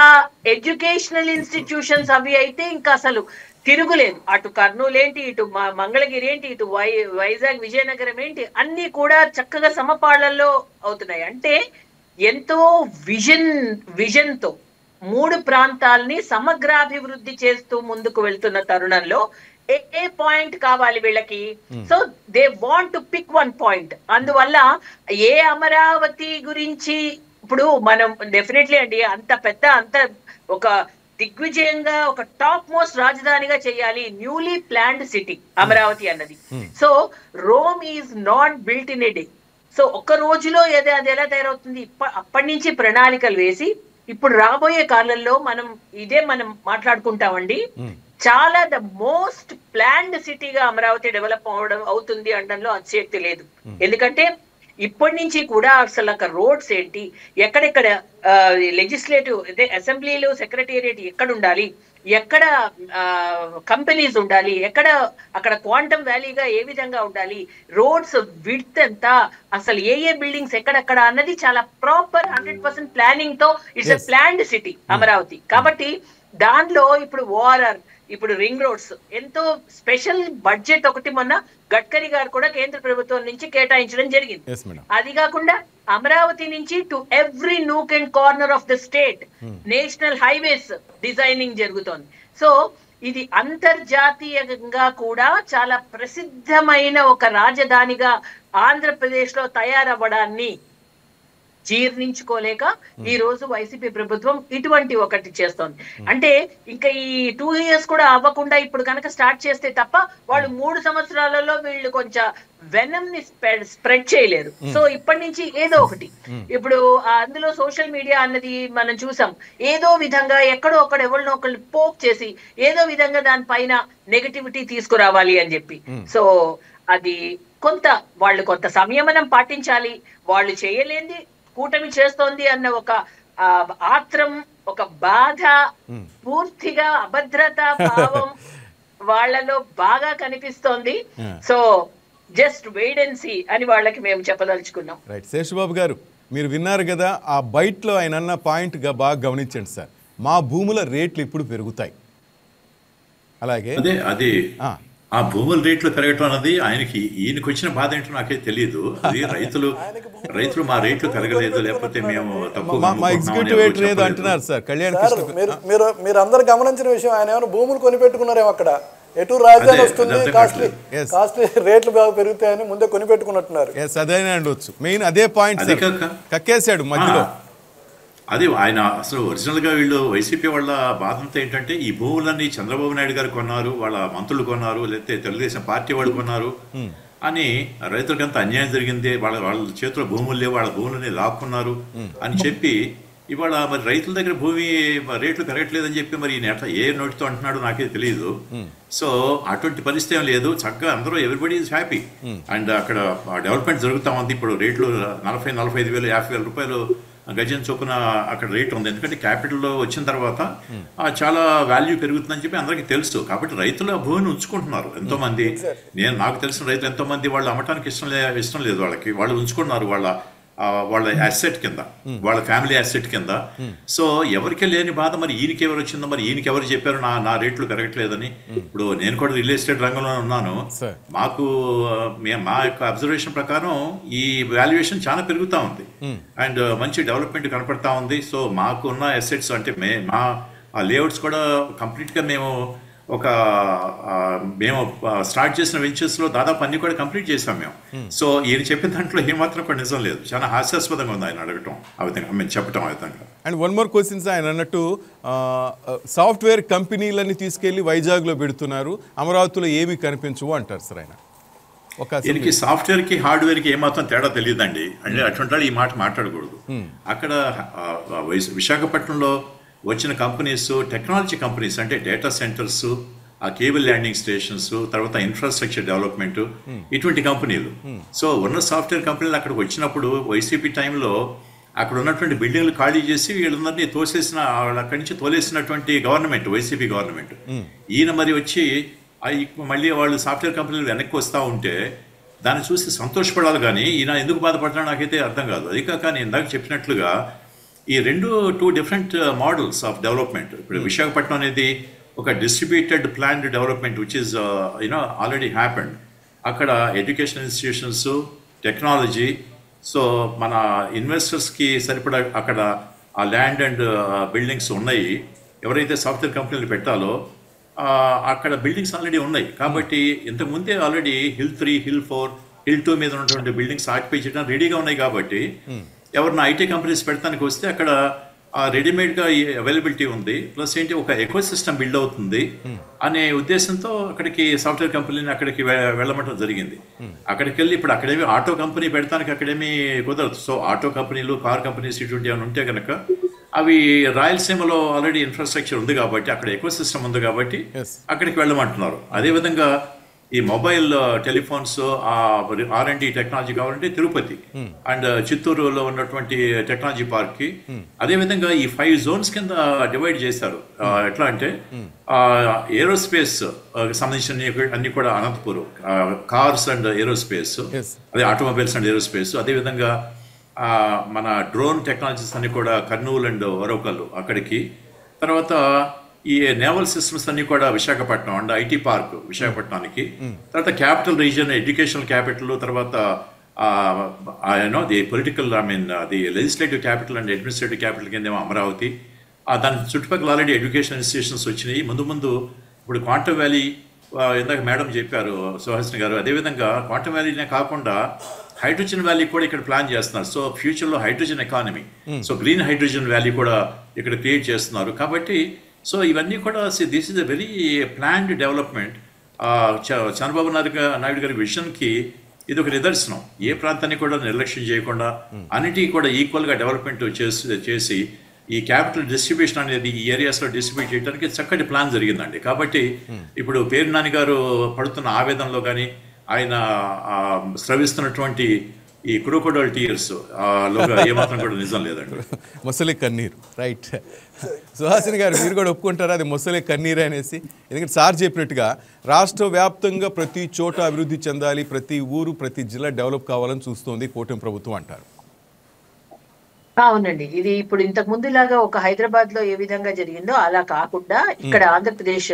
ఎడ్యుకేషనల్ ఇన్స్టిట్యూషన్స్ అవి అయితే ఇంకా అసలు తిరుగులేదు. అటు కర్నూలు ఏంటి, ఇటు మంగళగిరి ఏంటి, ఇటు వైజాగ్ విజయనగరం ఏంటి, అన్ని కూడా చక్కగా సమపాళ్లలో అవుతున్నాయి. అంటే ఎంతో విజన్ తో 3 ప్రాంతాలని సమగ్రాభివృద్ధి చేస్తూ ముందుకు వెళ్తున్న తరుణంలో ఏ పాయింట్ కావాలి వీళ్ళకి? So they want to pick 1 point. అందువల్ల ఏ అమరావతి గురించి ఇప్పుడు మనం డెఫినెట్లీ అండి అంత ఒక దిగ్విజయంగా ఒక టాప్ మోస్ట్ రాజధానిగా చేయాలి, న్యూలీ ప్లాన్డ్ సిటీ అమరావతి అన్నది. So Rome is not built in a day. So ఒక్క రోజులో అది ఎలా తయారవుతుంది? అప్పటి నుంచి ప్రణాళికలు వేసి ఇప్పుడు రాబోయే కాలంలో మనం మాట్లాడుకుంటామండి. చాలా ద మోస్ట్ ప్లాన్డ్ సిటీగా అమరావతి డెవలప్ అవుతుంది అనడంలో అతిశయోక్తి లేదు. ఎందుకంటే ఇప్పటి నుంచి కూడా అసలు అక్కడ రోడ్స్ ఏంటి, ఎక్కడెక్కడ లెజిస్లేటివ్ అంటే అసెంబ్లీలు సెక్రటేరియట్ ఎక్కడ ఉండాలి, ఎక్కడ కంపెనీస్ ఉండాలి, అక్కడ క్వాంటమ్ వ్యాలీగా ఏ విధంగా ఉండాలి, రోడ్స్ విడ్త్ ఎంత, అసలు ఏ బిల్డింగ్స్ ఎక్కడెక్కడ అన్నది చాలా ప్రాపర్ 100% ప్లానింగ్ తో it's a planned city Amaravati. కాబట్టి దానిలో ఇప్పుడు ఓఆర్ఆర్, ఇప్పుడు రింగ్ రోడ్స్ ఎంతో స్పెషల్ బడ్జెట్ ఒకటి మొన్న గడ్కరీ గారు కూడా కేంద్ర ప్రభుత్వం నుంచి కేటాయించడం జరిగింది. అది కాకుండా అమరావతి నుంచి to every nook and corner of the state national highways designing జరుగుతోంది. సో ఇది అంతర్జాతీయంగా కూడా చాలా ప్రసిద్ధమైన ఒక రాజధానిగా ఆంధ్రప్రదేశ్ లో తయారవ్వడాన్ని జీర్ణించుకోలేక ఈ రోజు వైసీపీ ప్రభుత్వం ఇటువంటి ఒకటి చేస్తోంది. అంటే ఇంకా ఈ 2 years కూడా అవ్వకుండా ఇప్పుడు కనుక స్టార్ట్ చేస్తే తప్ప వాళ్ళు 3 సంవత్సరాలలో వీళ్ళు కొంచెం వెనం ని స్ప్రెడ్ చేయలేరు. సో ఇప్పటి నుంచి ఏదో ఒకటి ఇప్పుడు అందులో సోషల్ మీడియా అన్నది మనం చూసాం, ఏదో విధంగా ఎక్కడో ఒకడు ఎవరినో ఒకళ్ళు పోక్ చేసి ఏదో విధంగా దానిపైన నెగటివిటీ తీసుకురావాలి అని చెప్పి. సో అది కొంత సంయమనం పాటించాలి. వాళ్ళు చేయలేంది కూటమి చేస్తోంది అన్న ఒక ఆత్రం, ఒక బాధ, పూర్తిగా అభద్రతా భావం వాళ్ళలో బాగా కనిపిస్తోంది. So just wait and see అని వాళ్ళకి మేము చెప్పదలుచుకున్నాం. రైట్, శేషబాబు గారు మీరు విన్నారు కదా, ఆ బయటలో ఆయన అన్న పాయింట్ బాగా గమనించండి సార్. మా భూముల రేట్లు ఇప్పుడు పెరుగుతాయి. అలాగే అదే ఆ భూముల రేట్లు పెరగటం అన్నది ఈయనకి వచ్చిన బాధ ఏంటో నాకే తెలియదు. అది రైతులు మా రేట్లు పెరగలేదు, లేకపోతే మేము మా ఎగ్జిక్యూటివ్ రేట్ లేదు అంటున్నారు సార్. కళ్యాణ్ మీరు అందరు గమనించిన విషయం, ఆయన ఏమైనా భూములు కొనిపెట్టుకున్నారేమో అక్కడ, ఎటు రాజధాని వస్తుంది, కాస్ట్లీ రేట్లు బాగా పెరుగుతాయని ముందే కొనిపెట్టుకున్నట్టున్నారు. అదేనే ఉండొచ్చు. మెయిన్ అదే పాయింట్ కక్కేశాడు మధ్యలో. అది ఆయన అసలు ఒరిజినల్గా వీళ్ళు వైసీపీ వాళ్ళ బాధంతో ఏంటంటే ఈ భూములన్నీ చంద్రబాబు నాయుడు గారు కొన్నారు, వాళ్ళ మంత్రులు కొన్నారు, లేకపోతే తెలుగుదేశం పార్టీ వాళ్ళు కొన్నారు అని రైతులకు ఎంత అన్యాయం జరిగింది, వాళ్ళ చేతిలో భూములు లేవు, వాళ్ళ భూములని లాక్కున్నారు అని చెప్పి ఇవాళ మరి రైతుల దగ్గర భూమి రేట్లు పెరగట్లేదని చెప్పి మరి ఏ నోటితో అంటున్నాడు నాకే తెలియదు. సో అటువంటి పరిస్థితి ఏం లేదు, చక్కగా అందరూ ఎవ్రీబడి ఈజ్ హ్యాపీ. అండ్ అక్కడ డెవలప్మెంట్ జరుగుతూ ఉంది. ఇప్పుడు రేట్లు 40,000-45,000 50,000 రూపాయలు గజం చొప్పున అక్కడ రేట్ ఉంది. ఎందుకంటే క్యాపిటల్లో వచ్చిన తర్వాత చాలా వాల్యూ పెరుగుతుందని చెప్పి అందరికీ తెలుసు. కాబట్టి రైతులు ఆ భూమిని ఉంచుకుంటున్నారు ఎంతో మంది. నాకు తెలిసిన రైతులు ఎంతో మంది వాళ్ళు అమ్మటానికి ఇష్టం లేదు, వాళ్ళు ఉంచుకుంటున్నారు వాళ్ళ అసెట్ కింద, వాళ్ళ ఫ్యామిలీ అసెట్ కింద. సో ఎవరికే లేని బాధ మరి ఈయనకి ఎవరు వచ్చిందో, మరి ఈయనకి ఎవరు చెప్పారు నా రేట్లు పెరగట్లేదని. ఇప్పుడు నేను కూడా రియల్ ఎస్టేట్ రంగంలో ఉన్నాను. మా యొక్క అబ్జర్వేషన్ ప్రకారం ఈ వాల్యుయేషన్ చాలా పెరుగుతూ ఉంది అండ్ మంచి డెవలప్మెంట్ కనపడతా ఉంది. సో మాకు ఉన్న అసెట్స్ అంటే మా లేఅవుట్స్ కూడా కంప్లీట్గా మేము స్టార్ట్ చేసిన వెంచర్స్లో దాదాపు అన్ని కూడా కంప్లీట్ చేసాం మేము. సో ఈయన చెప్పిన దాంట్లో ఏమాత్రం కూడా నిజం లేదు. చాలా హాస్యాస్పదంగా ఉంది ఆయన అడగటం ఆ విధంగా, మేము చెప్పటం ఆ విధంగా. అండ్ వన్ మోర్ క్వశ్చన్స్, ఆయన అన్నట్టు సాఫ్ట్వేర్ కంపెనీలన్నీ తీసుకెళ్లి వైజాగ్లో పెడుతున్నారు, అమరావతిలో ఏమీ కనిపించవు అంటారు సార్ ఆయన. దీనికి సాఫ్ట్వేర్కి హార్డ్వేర్కి ఏమాత్రం తేడా తెలియదండి. అంటే అటువంటి ఈ మాట మాట్లాడకూడదు. అక్కడ విశాఖపట్నంలో వచ్చిన కంపెనీస్, టెక్నాలజీ కంపెనీస్ అంటే డేటా సెంటర్స్, ఆ కేబుల్ ల్యాండింగ్ స్టేషన్స్, తర్వాత ఇన్ఫ్రాస్ట్రక్చర్ డెవలప్మెంట్, ఇటువంటి కంపెనీలు. సో ఉన్న సాఫ్ట్వేర్ కంపెనీలు అక్కడికి వచ్చినప్పుడు వైసీపీ టైంలో అక్కడ ఉన్నటువంటి బిల్డింగ్లు ఖాళీ చేసి వీళ్ళందరినీ తోసేసిన, అక్కడి నుంచి తోలేసినటువంటి గవర్నమెంట్, వైసీపీ గవర్నమెంట్. ఈయన మరి వచ్చి మళ్ళీ వాళ్ళు సాఫ్ట్వేర్ కంపెనీలు వెనక్కి వస్తూ ఉంటే దాన్ని చూసి సంతోషపడాలి, కానీ ఈయన ఎందుకు బాధపడతాడో నాకైతే అర్థం కాదు. అది కాక నేను ఇందాక చెప్పినట్లుగా ఈ two different models of development. ఇప్పుడు విశాఖపట్నం అనేది ఒక distributed planned development which is already happened. అక్కడ ఎడ్యుకేషన్ ఇన్స్టిట్యూషన్స్, టెక్నాలజీ, సో మన ఇన్వెస్టర్స్కి సరిపడా అక్కడ ఆ ల్యాండ్ అండ్ బిల్డింగ్స్ ఉన్నాయి. ఎవరైతే సాఫ్ట్వేర్ కంపెనీలు పెట్టాలో అక్కడ బిల్డింగ్స్ ఆల్రెడీ ఉన్నాయి. కాబట్టి ఇంతకుముందే ఆల్రెడీ Hill 3, Hill 4, Hill 2 మీద ఉన్నటువంటి బిల్డింగ్స్ ఆక్యుపై చేయడం రెడీగా ఉన్నాయి. కాబట్టి ఎవరిన ఐటీ కంపెనీస్ పెడతానికి వస్తే అక్కడ రెడీమేడ్గా అవైలబిలిటీ ఉంది, ప్లస్ ఏంటి ఒక ఎకో సిస్టమ్ బిల్డ్ అవుతుంది అనే ఉద్దేశంతో అక్కడికి సాఫ్ట్వేర్ కంపెనీని అక్కడికి వెళ్ళమంటం జరిగింది. అక్కడికి వెళ్ళి ఇప్పుడు అక్కడేమి ఆటో కంపెనీ పెడతానికి అక్కడేమీ కుదరదు. సో ఆటో కంపెనీలు, కార్ కంపెనీస్ ఇటువంటి ఏమైనా ఉంటే కనుక అవి రాయలసీమలో ఆల్రెడీ ఇన్ఫ్రాస్ట్రక్చర్ ఉంది కాబట్టి, అక్కడ ఎకో సిస్టమ్ ఉంది కాబట్టి అక్కడికి వెళ్ళమంటున్నారు. అదేవిధంగా ఈ మొబైల్ టెలిఫోన్స్, R&D టెక్నాలజీ కావాలంటే తిరుపతి అండ్ చిత్తూరులో ఉన్నటువంటి టెక్నాలజీ పార్క్కి. అదేవిధంగా ఈ 5 జోన్స్ కింద డివైడ్ చేశారు. ఎట్లా అంటే ఏరోస్పేస్ సంబంధించిన అన్ని కూడా అనంతపురం, కార్స్ అండ్ ఏరోస్పేస్, అదే ఆటోమొబైల్స్ అండ్ ఏరోస్పేస్. అదేవిధంగా మన డ్రోన్ టెక్నాలజీస్ అన్ని కూడా కర్నూలు అండ్ వరవకల్లు అక్కడికి. తర్వాత ఈ నేవల్ సిస్టమ్స్ అన్ని కూడా విశాఖపట్నం అండ్ ఐటీ పార్క్ విశాఖపట్నానికి. తర్వాత క్యాపిటల్ రీజియన్, ఎడ్యుకేషనల్ క్యాపిటల్, తర్వాత the political the legislative capital and administrative capital కింద అమరావతి. దాని చుట్టుపక్కల ఆల్రెడీ ఎడ్యుకేషన్ ఇన్స్టిట్యూషన్స్ వచ్చినాయి. ముందు ఇప్పుడు క్వాంటమ్ వ్యాలీ, ఇందాక మేడం చెప్పారు సుహాసిని గారు, అదేవిధంగా క్వాంటమ్ వ్యాలీనే కాకుండా హైడ్రోజన్ వ్యాలీ కూడా ఇక్కడ ప్లాన్ చేస్తున్నారు. సో ఫ్యూచర్లో hydrogen economy, so green hydrogen valley కూడా ఇక్కడ క్రియేట్ చేస్తున్నారు. కాబట్టి సో ఇవన్నీ కూడా this is a very planned development. Chandrababu Naidu గారి విజన్కి ఇది ఒక నిదర్శనం. ఏ ప్రాంతాన్ని కూడా నిర్లక్ష్యం చేయకుండా అన్నిటికీ కూడా ఈక్వల్గా డెవలప్మెంట్ చేసి ఈ క్యాపిటల్ డిస్ట్రిబ్యూషన్ అనేది ఈ ఏరియాస్లో డిస్ట్రిబ్యూట్ చేయడానికి చక్కటి ప్లాన్ జరిగిందండి. కాబట్టి ఇప్పుడు పేరు నాని గారు పడుతున్న ఆవేదనలో కానీ, ఆయన స్రవిస్తున్నటువంటి ఈ క్రోకోడైల్ టీయర్స్ లోగా ఏమాత్రం కూడా నిజం లేదండి. మొసలి కన్నీరు, రైట్. సుహాసిని గారు, మీరు కూడా ఒప్పుకుంటారా అది మొసలి కన్నీరు అనేసి? ఎందుకంటే సార్ చెప్పినట్టుగా రాష్ట్ర వ్యాప్తంగా ప్రతి చోట అభివృద్ధి చెందాలి, ప్రతి ఊరు, ప్రతి జిల్లా డెవలప్ కావాలని చూస్తోంది కూటమి ప్రభుత్వం అంటారు. అవునండి, ఇది ఇప్పుడు ఇంతకు ముందులాగా ఒక హైదరాబాద్ లో ఏ విధంగా జరిగిందో అలా కాకుండా ఇక్కడ Andhra Pradesh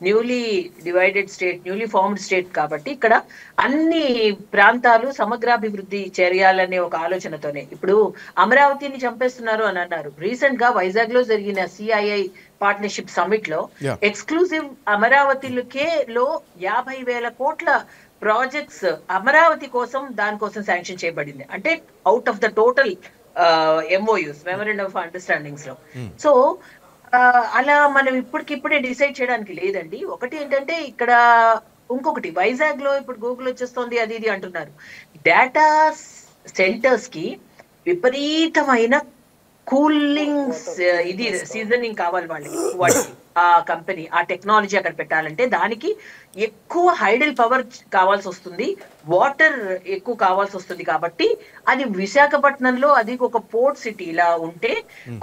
newly divided state, newly formed state కాబట్టి ఇక్కడ అన్ని ప్రాంతాలు సమగ్రాభివృద్ధి చేయాలనే ఒక ఆలోచనతోనే ఇప్పుడు అమరావతిని చంపేస్తున్నారు అని అన్నారు. రీసెంట్ గా వైజాగ్ లో జరిగిన CII పార్ట్నర్షిప్ సమిట్ లో ఎక్స్క్లూజివ్ అమరావతికే లో 50,000 కోట్ల ప్రాజెక్ట్స్ అమరావతి కోసం దానికోసం శాంక్షన్ చేయబడింది. అంటే out of the total MOUs, memorandum of understandings లో. సో అలా మనం ఇప్పటికిప్పుడే డిసైడ్ చేయడానికి లేదండి. ఒకటి ఏంటంటే ఇక్కడ ఇంకొకటి వైజాగ్ లో ఇప్పుడు గూగుల్ వచ్చేస్తుంది అది ఇది అంటున్నారు. డేటా సెంటర్స్ కి విపరీతమైన కూలింగ్ ఇది సీజనింగ్ కావాలి వాళ్ళకి ఆ కంపెనీ ఆ టెక్నాలజీ అక్కడ పెట్టాలంటే దానికి ఎక్కువ హైడల్ పవర్ కావాల్సి వస్తుంది, వాటర్ ఎక్కువ కావాల్సి వస్తుంది. కాబట్టి అది విశాఖపట్నంలో అది ఒక పోర్ట్ సిటీ ఇలా ఉంటే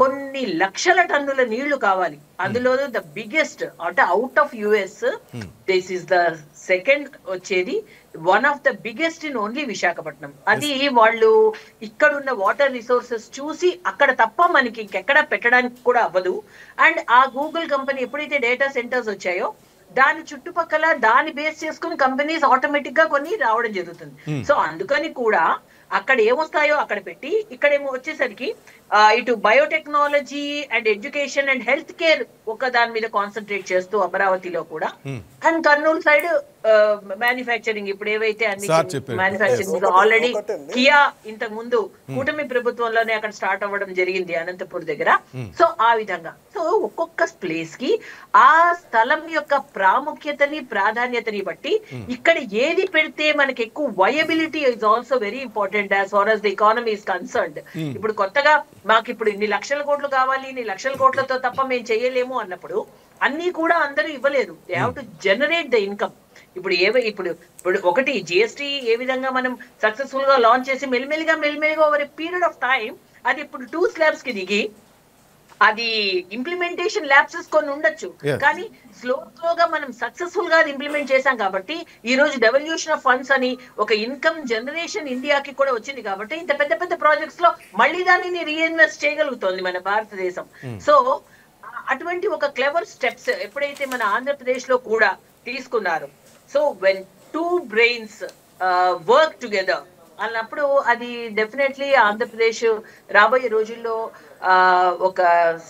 కొన్ని లక్షల టన్నుల నీళ్లు కావాలి. అందులో ద బిగ్గెస్ట్ అంటే out of US this is the second వచ్చేది, one of the biggest in only Visakhapatnam. అది వాళ్ళు ఇక్కడ ఉన్న వాటర్ రిసోర్సెస్ చూసి అక్కడ తప్ప మనకి ఇంకెక్కడ పెట్టడానికి కూడా అవ్వదు. అండ్ ఆ గూగుల్ కంపెనీ ఎప్పుడైతే డేటా సెంటర్స్ వచ్చాయో దాని చుట్టుపక్కల దాన్ని బేస్ చేసుకుని కంపెనీస్ ఆటోమేటిక్ గా కొన్ని రావడం జరుగుతుంది. సో అందుకని కూడా అక్కడ ఏమొస్తాయో అక్కడ పెట్టి ఇక్కడేమో వచ్చేసరికి ఇటు biotechnology and education and health care ఒక దాని మీద కాన్సన్ట్రేట్ చేస్తూ అమరావతిలో కూడా, అండ్ కర్నూలు సైడ్ మ్యానుఫ్యాక్చరింగ్ ఇప్పుడు ఏవైతే అన్ని మ్యానుఫ్యాక్చరింగ్ ఆల్రెడీ కియా ఇంతకు ముందు కూటమి ప్రభుత్వంలోనే అక్కడ స్టార్ట్ అవ్వడం జరిగింది అనంతపూర్ దగ్గర. సో ఆ విధంగా సో ఒక్కొక్క ప్లేస్ కి ఆ స్థలం యొక్క ప్రాముఖ్యతని ప్రాధాన్యతని బట్టి ఇక్కడ ఏది పెడితే మనకి ఎక్కువ viability is also very important as far as the economy is concerned. ఇప్పుడు కొత్తగా మాకు ఇప్పుడు ఇన్ని లక్షల కోట్లు కావాలి, ఇన్ని లక్షల కోట్లతో తప్ప మేము చేయలేము అన్నప్పుడు అన్ని కూడా అందరూ ఇవ్వలేరు. They have to generate the income. ఇప్పుడు ఇప్పుడు ఒకటి GST ఏ విధంగా మనం సక్సెస్ఫుల్ గా లాంచ్ చేసి మెల్లిమెల్లిగా over a period of time అది ఇప్పుడు 2 స్లాబ్స్ కి దిగి అది ఇంప్లిమెంటేషన్ ల్యాబ్సెస్ కొన్ని ఉండొచ్చు, కానీ స్లోగా మనం సక్సెస్ఫుల్ గా ఇంప్లిమెంట్ చేశాం కాబట్టి ఈ రోజు డెవల్యూషన్ ఆఫ్ ఫండ్స్ అని ఒక ఇన్కమ్ జనరేషన్ ఇండియాకి కూడా వచ్చింది కాబట్టి ఇంత పెద్ద పెద్ద ప్రాజెక్ట్స్ లో మళ్ళీ దానిని రీఇన్వెస్ట్ చేయగలుగుతోంది మన భారతదేశం. సో అటువంటి ఒక క్లెవర్ స్టెప్స్ ఎప్పుడైతే మన ఆంధ్రప్రదేశ్ లో కూడా తీసుకున్నారు, so when 2 brains work together అన్నప్పుడు అది డెఫినెట్లీ ఆంధ్రప్రదేశ్ రాబోయే రోజుల్లో ఒక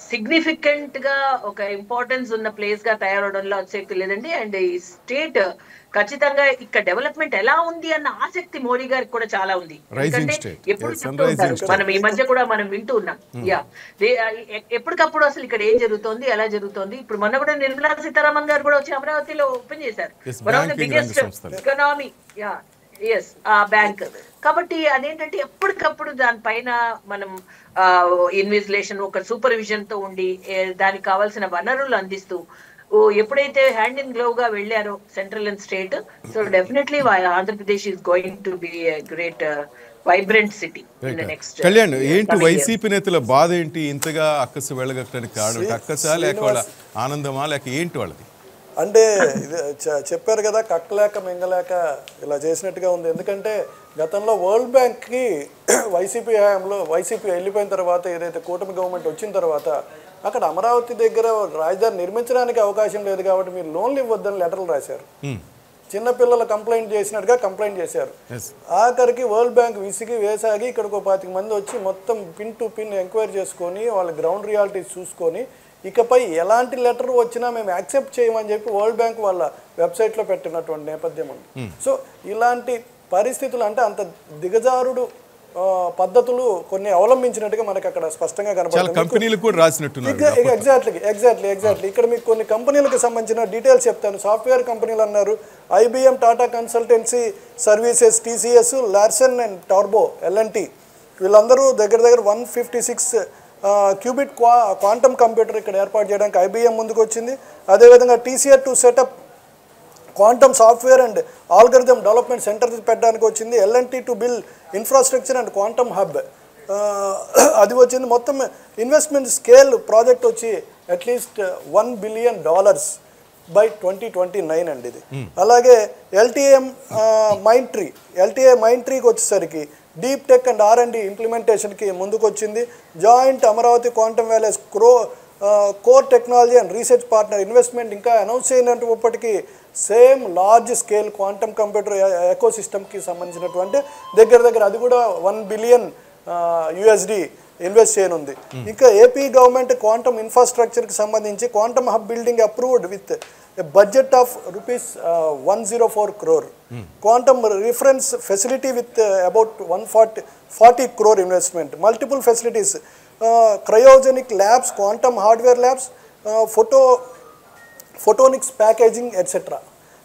సిగ్నిఫికెంట్ గా ఒక ఇంపార్టెన్స్ ఉన్న ప్లేస్ గా తయారవడంలో ఆసక్తి లేదండి. అండ్ ఈ స్టేట్ ఖచ్చితంగా ఇక్కడ డెవలప్మెంట్ ఎలా ఉంది అన్న ఆసక్తి మోడీ గారికి కూడా చాలా ఉంది. ఎందుకంటే ఎప్పుడు చెప్తూ ఉంటారు, మనం ఈ మధ్య కూడా మనం వింటూ ఉన్నాం, ఎప్పటికప్పుడు అసలు ఇక్కడ ఏం జరుగుతోంది, ఎలా జరుగుతోంది. ఇప్పుడు మొన్న కూడా నిర్మలా సీతారామన్ గారు కూడా వచ్చి అమరావతిలో ఓపెన్ చేశారు, one of the biggest economy ఆ బ్యాంక్. కాబట్టి అదేంటంటే ఎప్పటికప్పుడు దానిపైన మనం ఇన్వెస్టిగేషన్ ఒక సూపర్విజన్ తో ఉండి దానికి కావాల్సిన వనరులు అందిస్తూ ఎప్పుడైతే హ్యాండ్ ఇన్ గ్లోవ్ గా వెళ్ళారో central and state, so definitely Andhra Pradesh is going to be great vibrant city in the next. Kalyan, ఏంటి వైసీపీ నేతల బాధ ఏంటి ఇంతగా అక్కసు వెళ్ళగట్టడానికి కారణం? అక్కసా లేక వాళ్ళ ఆనందమా లేక ఏంటి వాళ్ళది? అంటే చెప్పారు కదా, కక్కలేక మింగలేక ఇలా చేసినట్టుగా ఉంది. ఎందుకంటే గతంలో వరల్డ్ బ్యాంక్కి వైసీపీ హయాంలో వైసీపీ వెళ్ళిపోయిన తర్వాత ఏదైతే కూటమి గవర్నమెంట్ వచ్చిన తర్వాత అక్కడ అమరావతి దగ్గర రాజధాని నిర్మించడానికి అవకాశం లేదు కాబట్టి మీరు లోన్లు ఇవ్వద్దని లెటర్లు రాశారు. చిన్నపిల్లలు కంప్లైంట్ చేసినట్టుగా కంప్లైంట్ చేశారు. ఆఖరికి వరల్డ్ బ్యాంక్ విసిగి వేసాగి ఇక్కడికి 25 మంది వచ్చి మొత్తం పిన్ టు పిన్ ఎంక్వైరీ చేసుకొని వాళ్ళ గ్రౌండ్ రియాలిటీస్ చూసుకొని ఇకపై ఎలాంటి లెటర్ వచ్చినా మేము యాక్సెప్ట్ చేయమని చెప్పి వరల్డ్ బ్యాంక్ వాళ్ళ వెబ్సైట్లో పెట్టినటువంటి నేపథ్యం ఉంది. సో ఇలాంటి పరిస్థితులు అంటే అంత దిగజారుడు పద్ధతులు కొన్ని అవలంబించినట్టుగా మనకి అక్కడ స్పష్టంగా కనబడుతుంది. ఎగ్జాక్ట్లీ ఇక్కడ మీకు కొన్ని కంపెనీలకు సంబంధించిన డీటెయిల్స్ చెప్తాను. సాఫ్ట్వేర్ కంపెనీలు అన్నారు, IBM, Tata consultancy services, TCS, Larson and turbo, L&T, వీళ్ళందరూ దగ్గర 156 క్యూబిట్ క్వాంటమ్ కంప్యూటర్ ఇక్కడ ఏర్పాటు చేయడానికి IBM ముందుకు వచ్చింది. అదేవిధంగా TCS to set up quantum software and algorithm development centre పెట్టడానికి వచ్చింది. L&T to build infrastructure and quantum hub అది వచ్చింది. మొత్తం ఇన్వెస్ట్మెంట్ స్కేల్ ప్రాజెక్ట్ వచ్చి అట్లీస్ట్ $1 billion బై 2029 అండి ఇది. అలాగే LTI మైంట్రీకి వచ్చేసరికి డీప్ టెక్ అండ్ R&D ఇంప్లిమెంటేషన్కి ముందుకు వచ్చింది. Joint Amaravati quantum valleys core technology and research partner investment ఇంకా అనౌన్స్ అయినప్పటికీ same large scale quantum computer eco సిస్టమ్కి సంబంధించినటువంటి దగ్గర అది కూడా $1 billion ఇన్వెస్ట్ చేయనుంది. ఇంకా ఏపీ గవర్నమెంట్ క్వాంటమ్ ఇన్ఫ్రాస్ట్రక్చర్కి సంబంధించి quantum hub building approved with a budget of rupees 104 crore. Quantum reference facility with about 140 crore investment. Multiple facilities, cryogenic labs, quantum hardware labs, photonics packaging, etc.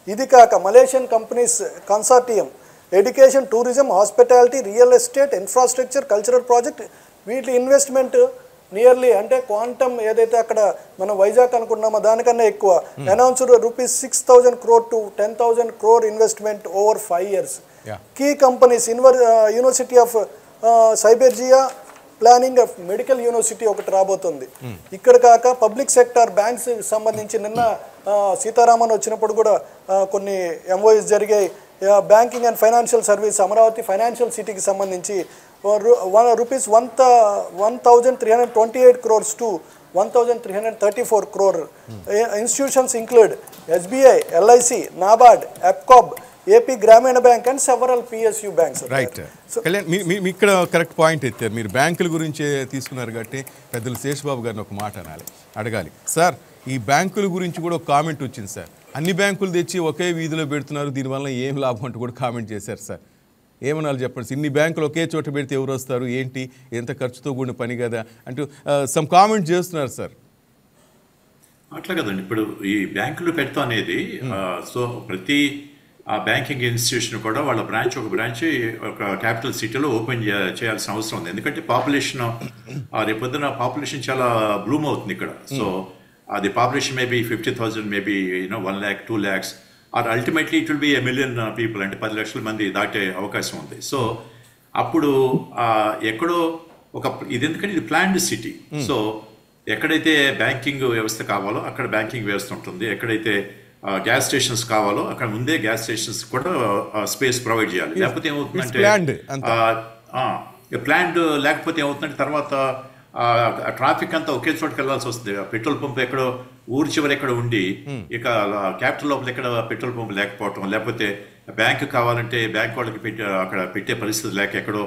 Idi kaaka Malaysian companies consortium, education, tourism, hospitality, real estate, infrastructure, cultural project, వీటి investment nearly అంటే quantum ఏదైతే అక్కడ మనం వైజాగ్ అనుకున్నామో దానికన్నా ఎక్కువ announced ₹6,000 crore to 10,000 crore investment over 5 years. Key companies university of సైబెర్జియా, planning of medical university ఒకటి రాబోతుంది. ఇక్కడ కాక పబ్లిక్ సెక్టార్ బ్యాంక్స్ సంబంధించి నిన్న సీతారామన్ వచ్చినప్పుడు కూడా కొన్ని MOUs జరిగాయి. Banking and financial service Amaravati financial సిటీకి సంబంధించి rupees 1,328 crores to 1,334 crore. Institutions include SBI, LIC, NABARD, APCOB, AP Grameen Bank and several PSU banks. Right. Kalyan, మీ ఇక్కడ కరెక్ట్ పాయింట్ ఎత్తారు. మీరు బ్యాంకుల గురించి తీసుకున్నారు కాబట్టి పెద్దలు శేషబాబు గారిని ఒక మాట అడగాలి. సార్, ఈ బ్యాంకుల గురించి కూడా ఒక కామెంట్ వచ్చింది సార్. అన్ని బ్యాంకులు తెచ్చి ఒకే వీధిలో పెడుతున్నారు, దీనివల్ల ఏం లాభం అంటూ కూడా కామెంట్ చేశారు సార్. ఏమనాలి చెప్పండి. ఇన్ని బ్యాంకులు ఒకే చోట పెడితే ఎవరు వస్తారు, ఏంటి, ఎంత ఖర్చుతో కూడిన పని కదా అంటూ సమ్ కామెంట్ చేస్తున్నారు సార్. అట్లా కదండి, ఇప్పుడు ఈ బ్యాంకులు పెడతా అనేది సో ప్రతి బ్యాంకింగ్ ఇన్స్టిట్యూషన్ కూడా వాళ్ళ ఒక బ్రాంచ్ ఒక క్యాపిటల్ సిటీలో ఓపెన్ చేయాల్సిన అవసరం ఉంది. ఎందుకంటే పాపులేషన్ రేపొద్దున పాపులేషన్ చాలా బ్లూమ్ అవుతుంది ఇక్కడ. సో అది population maybe 50,000, maybe 1 lakh, 2 lakhs, or ultimately it will be 1 million people, అంటే 10 లక్షల మంది దాటే అవకాశం ఉంది. సో అప్పుడు ఎక్కడో ఇది ఎందుకంటే ఇది ప్లాన్డ్ సిటీ. సో ఎక్కడైతే బ్యాంకింగ్ వ్యవస్థ కావాలో అక్కడ బ్యాంకింగ్ వ్యవస్థ ఉంటుంది, ఎక్కడైతే గ్యాస్ స్టేషన్స్ కావాలో అక్కడ ముందే గ్యాస్ స్టేషన్స్ కూడా స్పేస్ ప్రొవైడ్ చేయాలి. లేకపోతే ఏమవుతుందంటే ప్లాండ్ లేకపోతే ఏమవుతుందంటే తర్వాత ట్రాఫిక్ అంతా ఒకే చోటుకి వెళ్ళాల్సి వస్తుంది. పెట్రోల్ పంప్ ఎక్కడో ఊరి చివరి ఎక్కడ ఉండి ఇక క్యాపిటల్ లోపల ఎక్కడ పెట్రోల్ పంప్ లేకపోవటం, లేకపోతే బ్యాంకు కావాలంటే బ్యాంక్ వాళ్ళకి అక్కడ పెట్టే పరిస్థితి లేక ఎక్కడో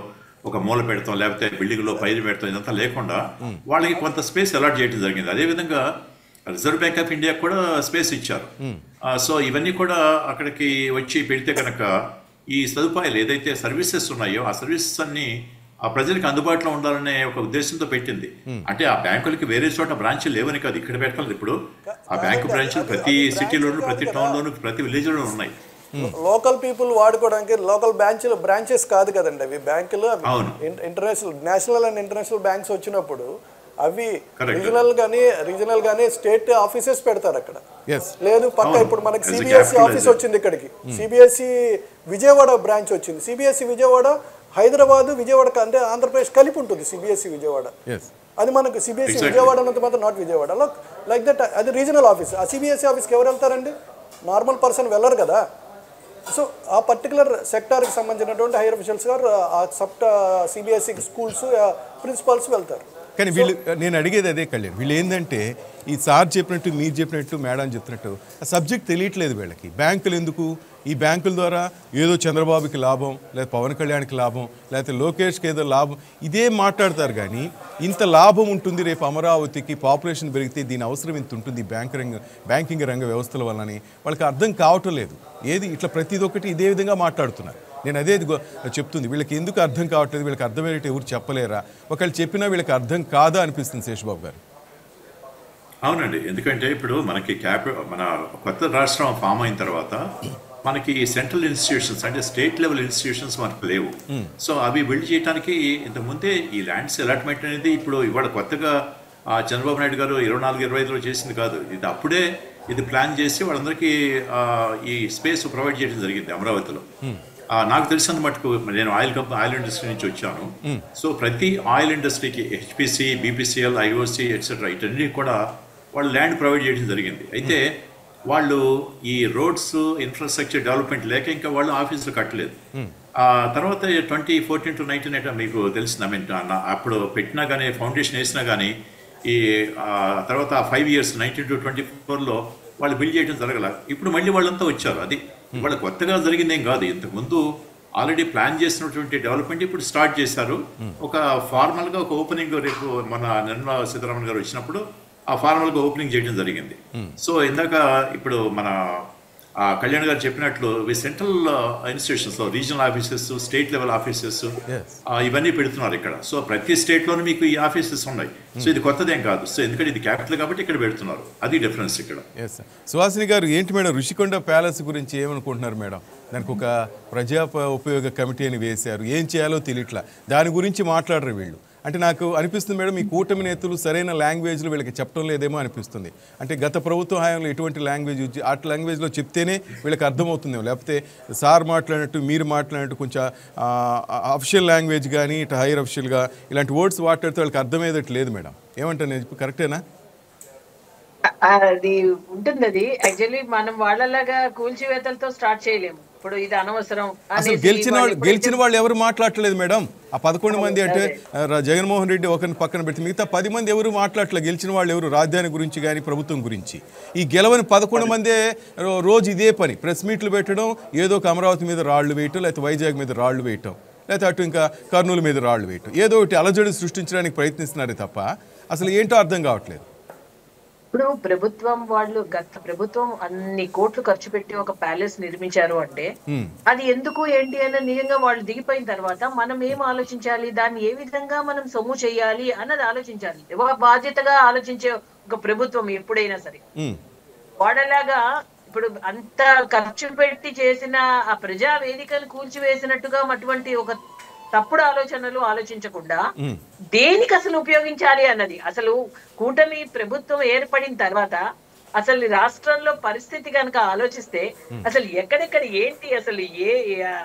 ఒక మూల పెడతాం, లేకపోతే బిల్డింగ్ లో పైరు పెడతాం, ఇదంతా లేకుండా వాళ్ళకి కొంత స్పేస్ అలాట్ చేయడం జరిగింది. అదేవిధంగా రిజర్వ్ బ్యాంక్ ఆఫ్ ఇండియా కూడా స్పేస్ ఇచ్చారు. సో ఇవన్నీ కూడా అక్కడికి వచ్చి పెడితే కనుక ఈ సదుపాయాలు ఏదైతే సర్వీసెస్ ఉన్నాయో ఆ సర్వీసెస్ అన్ని ఆ ప్రజలకు అందుబాటులో ఉండాలనే ఒక ఉద్దేశంతో పెట్టింది. అంటే ఆ బ్యాంకులకి వేరే చోట బ్రాంచ్లు లేవని కాదు, ఇక్కడ పెట్టాలి. ఇప్పుడు ఆ బ్యాంకు బ్రాంచ్లు ప్రతి సిటీలోను, ప్రతి టౌన్లోను, ప్రతి విలేజ్లోనూ ఉన్నాయి. లోకల్ పీపుల్ వాడుకోవడానికి లోకల్ బ్రాంచెస్ కాదు కదండి అవి బ్యాంకులు. International, national and international banks వచ్చినప్పుడు అవి రీజనల్ గానీ స్టేట్ ఆఫీసెస్ పెడతారు అక్కడ. లేదు పక్క ఇప్పుడు మనకి సిబిఎస్ఈ ఆఫీస్ వచ్చింది, ఇక్కడికి సిబిఎస్ఈ విజయవాడ బ్రాంచ్ వచ్చింది. సిబిఎస్ఈ విజయవాడ హైదరాబాద్ విజయవాడ అంటే ఆంధ్రప్రదేశ్ కలిపి ఉంటుంది సిబిఎస్ఈ విజయవాడ. అది మనకు సిబిఎస్ఈ విజయవాడ అన్నంత మాత్రం నాట్ విజయవాడ లైక్ దట్. అది రీజనల్ ఆఫీస్. ఆ సిబిఎస్ఈ ఆఫీస్కి ఎవరు వెళ్తారండి? నార్మల్ పర్సన్ వెళ్ళరు కదా. సో ఆ పర్టికులర్ సెక్టార్కి సంబంధించినటువంటి హైయర్ అఫీషియల్స్ గారు ఆ సిబిఎస్ఈ స్కూల్స్ ప్రిన్సిపాల్స్ వెళ్తారు. కానీ వీళ్ళు, నేను అడిగేది అదే కళ్యాణ్, వీళ్ళు ఏంటంటే ఈ సార్ చెప్పినట్టు, మీరు చెప్పినట్టు, మేడం చెప్తున్నట్టు ఆ సబ్జెక్ట్ తెలియట్లేదు వీళ్ళకి. బ్యాంకులు ఎందుకు? ఈ బ్యాంకుల ద్వారా ఏదో చంద్రబాబుకి లాభం, లేదా పవన్ కళ్యాణ్కి లాభం, లేకపోతే లోకేష్కి ఏదో లాభం, ఇదే మాట్లాడతారు. కానీ ఇంత లాభం ఉంటుంది రేపు అమరావతికి, పాపులేషన్ పెరిగితే దీని అవసరం ఇంత ఉంటుంది బ్యాంకింగ్ రంగ వ్యవస్థల వల్లని వాళ్ళకి అర్థం కావటం లేదు. ఏది ఇట్లా ప్రతిది ఒక్కటి ఇదే విధంగా మాట్లాడుతున్నారు. నేను అదే చెప్తుంది, వీళ్ళకి ఎందుకు అర్థం కావట్లేదు, వీళ్ళకి అర్థమయ్యేట ఎవరు చెప్పలేరా? ఒకళ్ళు చెప్పినా వీళ్ళకి అర్థం కాదా అనిపిస్తుంది శేషబాబు గారు. అవునండి, ఎందుకంటే ఇప్పుడు మనకి మన కొత్త రాష్ట్రం ఫామ్ అయిన తర్వాత మనకి సెంట్రల్ ఇన్స్టిట్యూషన్స్ అంటే స్టేట్ లెవెల్ ఇన్స్టిట్యూషన్స్ మనకు లేవు. సో అవి బిల్డ్ చేయడానికి ఇంతకుముందే ఈ ల్యాండ్స్ అలాట్మెంట్ అనేది ఇప్పుడు ఇవాళ కొత్తగా చంద్రబాబు నాయుడు గారు 24-25లో చేసింది కాదు. ఇది అప్పుడే ఇది ప్లాన్ చేసి వాళ్ళందరికీ ఈ స్పేస్ ప్రొవైడ్ చేయడం జరిగింది అమరావతిలో. నాకు తెలిసినంత మటుకు, నేను ఆయిల్ ఇండస్ట్రీ నుంచి వచ్చాను. సో ప్రతి ఆయిల్ ఇండస్ట్రీకి హెచ్పిసి, బీపీసీఎల్, ఐఓసి ఎట్సెట్రా ఇటన్నీ కూడా వాళ్ళు ల్యాండ్ ప్రొవైడ్ చేయడం జరిగింది. అయితే వాళ్ళు ఈ రోడ్స్ ఇన్ఫ్రాస్ట్రక్చర్ డెవలప్మెంట్ లేక ఇంకా వాళ్ళు ఆఫీసులు కట్టలేదు. తర్వాత 2014 to 2019 మీకు తెలిసింది. అప్పుడు పెట్టినా కానీ, ఫౌండేషన్ వేసినా కానీ ఈ తర్వాత 5 years 19 to 24లో వాళ్ళు బిల్డ్ చేయడం జరగల. ఇప్పుడు మళ్ళీ వాళ్ళంతా వచ్చారు. అది వాళ్ళ కొత్తగా జరిగింది ఏం కాదు. ఇంతకుముందు ఆల్రెడీ ప్లాన్ చేసినటువంటి డెవలప్మెంట్ ఇప్పుడు స్టార్ట్ చేశారు. ఒక ఫార్మల్గా ఒక ఓపెనింగ్ రేపు మన నిర్మలా సీతారామన్ గారు వచ్చినప్పుడు ఆ ఫార్మల్గా ఓపెనింగ్ చేయడం జరిగింది. సో ఇందాక ఇప్పుడు మన కళ్యాణ్ గారు చెప్పినట్లు సెంట్రల్ ఇన్స్టిట్యూషన్స్లో regional offices, state level offices ఇవన్నీ పెడుతున్నారు ఇక్కడ. సో ప్రతి స్టేట్లోనూ మీకు ఈ ఆఫీసెస్ ఉన్నాయి. సో ఇది కొత్తదేం కాదు. సో ఎందుకంటే ఇది క్యాపిటల్ కాబట్టి ఇక్కడ పెడుతున్నారు. అది డిఫరెన్స్ ఇక్కడ. సుహాసిని గారు, ఏంటి మేడం ఋషికొండ ప్యాలెస్ గురించి ఏమనుకుంటున్నారు మేడం? దానికి ఒక ప్రజా ఉపయోగ కమిటీ అని వేశారు, ఏం చేయాలో తెలియట్లా, దాని గురించి మాట్లాడరు వీళ్ళు. అంటే నాకు అనిపిస్తుంది మేడం, ఈ కూటమి నేతలు సరైన లాంగ్వేజ్లో వీళ్ళకి చెప్పడం లేదేమో అనిపిస్తుంది. అంటే గత ప్రభుత్వ హయాంలో ఎటువంటి లాంగ్వేజ్ ఆ లాంగ్వేజ్లో చెప్తేనే వీళ్ళకి అర్థమవుతుందేమో, లేకపోతే సార్ మాట్లాడినట్టు, మీరు మాట్లాడినట్టు కొంచెం అఫిషియల్ లాంగ్వేజ్ కానీ ఇటు హైయర్ అఫిషియల్గా ఇలాంటి వర్డ్స్ మాట్లాడితే వాళ్ళకి అర్థమయ్యేటట్టు లేదు మేడం. ఏమంటారు, నేను కరెక్టేనా? అది ఉంటుంది. అది యాక్చువల్లీ మనం వాళ్ళలాగా కూల్చివేతలతో స్టార్ట్ చేయలేము. ఇప్పుడు ఇది అనవసరం. అసలు గెలిచిన వాళ్ళు ఎవరు మాట్లాడలేదు మేడం. ఆ 11 మంది అంటే జగన్మోహన్ రెడ్డి ఒకరిని పక్కన పెట్టి మిగతా 10 మంది ఎవరు మాట్లాడలేదు. గెలిచిన వాళ్ళు ఎవరు రాజధాని గురించి కానీ ప్రభుత్వం గురించి. ఈ గెలవని 11 మందే రోజు ఇదే పని, ప్రెస్ మీట్లు పెట్టడం, ఏదో ఒక అమరావతి మీద రాళ్లు వేయటం, లేకపోతే వైజాగ్ మీద రాళ్లు వేయటం, లేకపోతే అటు ఇంకా కర్నూలు మీద రాళ్లు వేయటం, ఏదో ఒకటి అలజడి సృష్టించడానికి ప్రయత్నిస్తున్నారే తప్ప అసలు ఏంటో అర్థం కావట్లేదు. ఇప్పుడు ప్రభుత్వం వాళ్ళు, గత ప్రభుత్వం అన్ని కోట్లు ఖర్చు పెట్టి ఒక ప్యాలెస్ నిర్మించారు అంటే అది ఎందుకు ఏంటి అని నిజంగా వాళ్ళు దిగిపోయిన తర్వాత మనం ఏం ఆలోచించాలి, దాన్ని ఏ విధంగా మనం సొమ్ము చేయాలి అన్నది ఆలోచించాలి. బాధ్యతగా ఆలోచించే ఒక ప్రభుత్వం ఎప్పుడైనా సరే. వాడలాగా ఇప్పుడు అంత ఖర్చు పెట్టి చేసిన ఆ ప్రజా వేదికను కూల్చివేసినట్టుగా అటువంటి ఒక తప్పుడు ఆలోచనలు ఆలోచించకుండా దేనికి అసలు ఉపయోగించాలి అన్నది. అసలు కూటమి ప్రభుత్వం ఏర్పడిన తర్వాత అసలు రాష్ట్రంలో పరిస్థితి కనుక ఆలోచిస్తే అసలు ఎక్కడెక్కడ ఏంటి, అసలు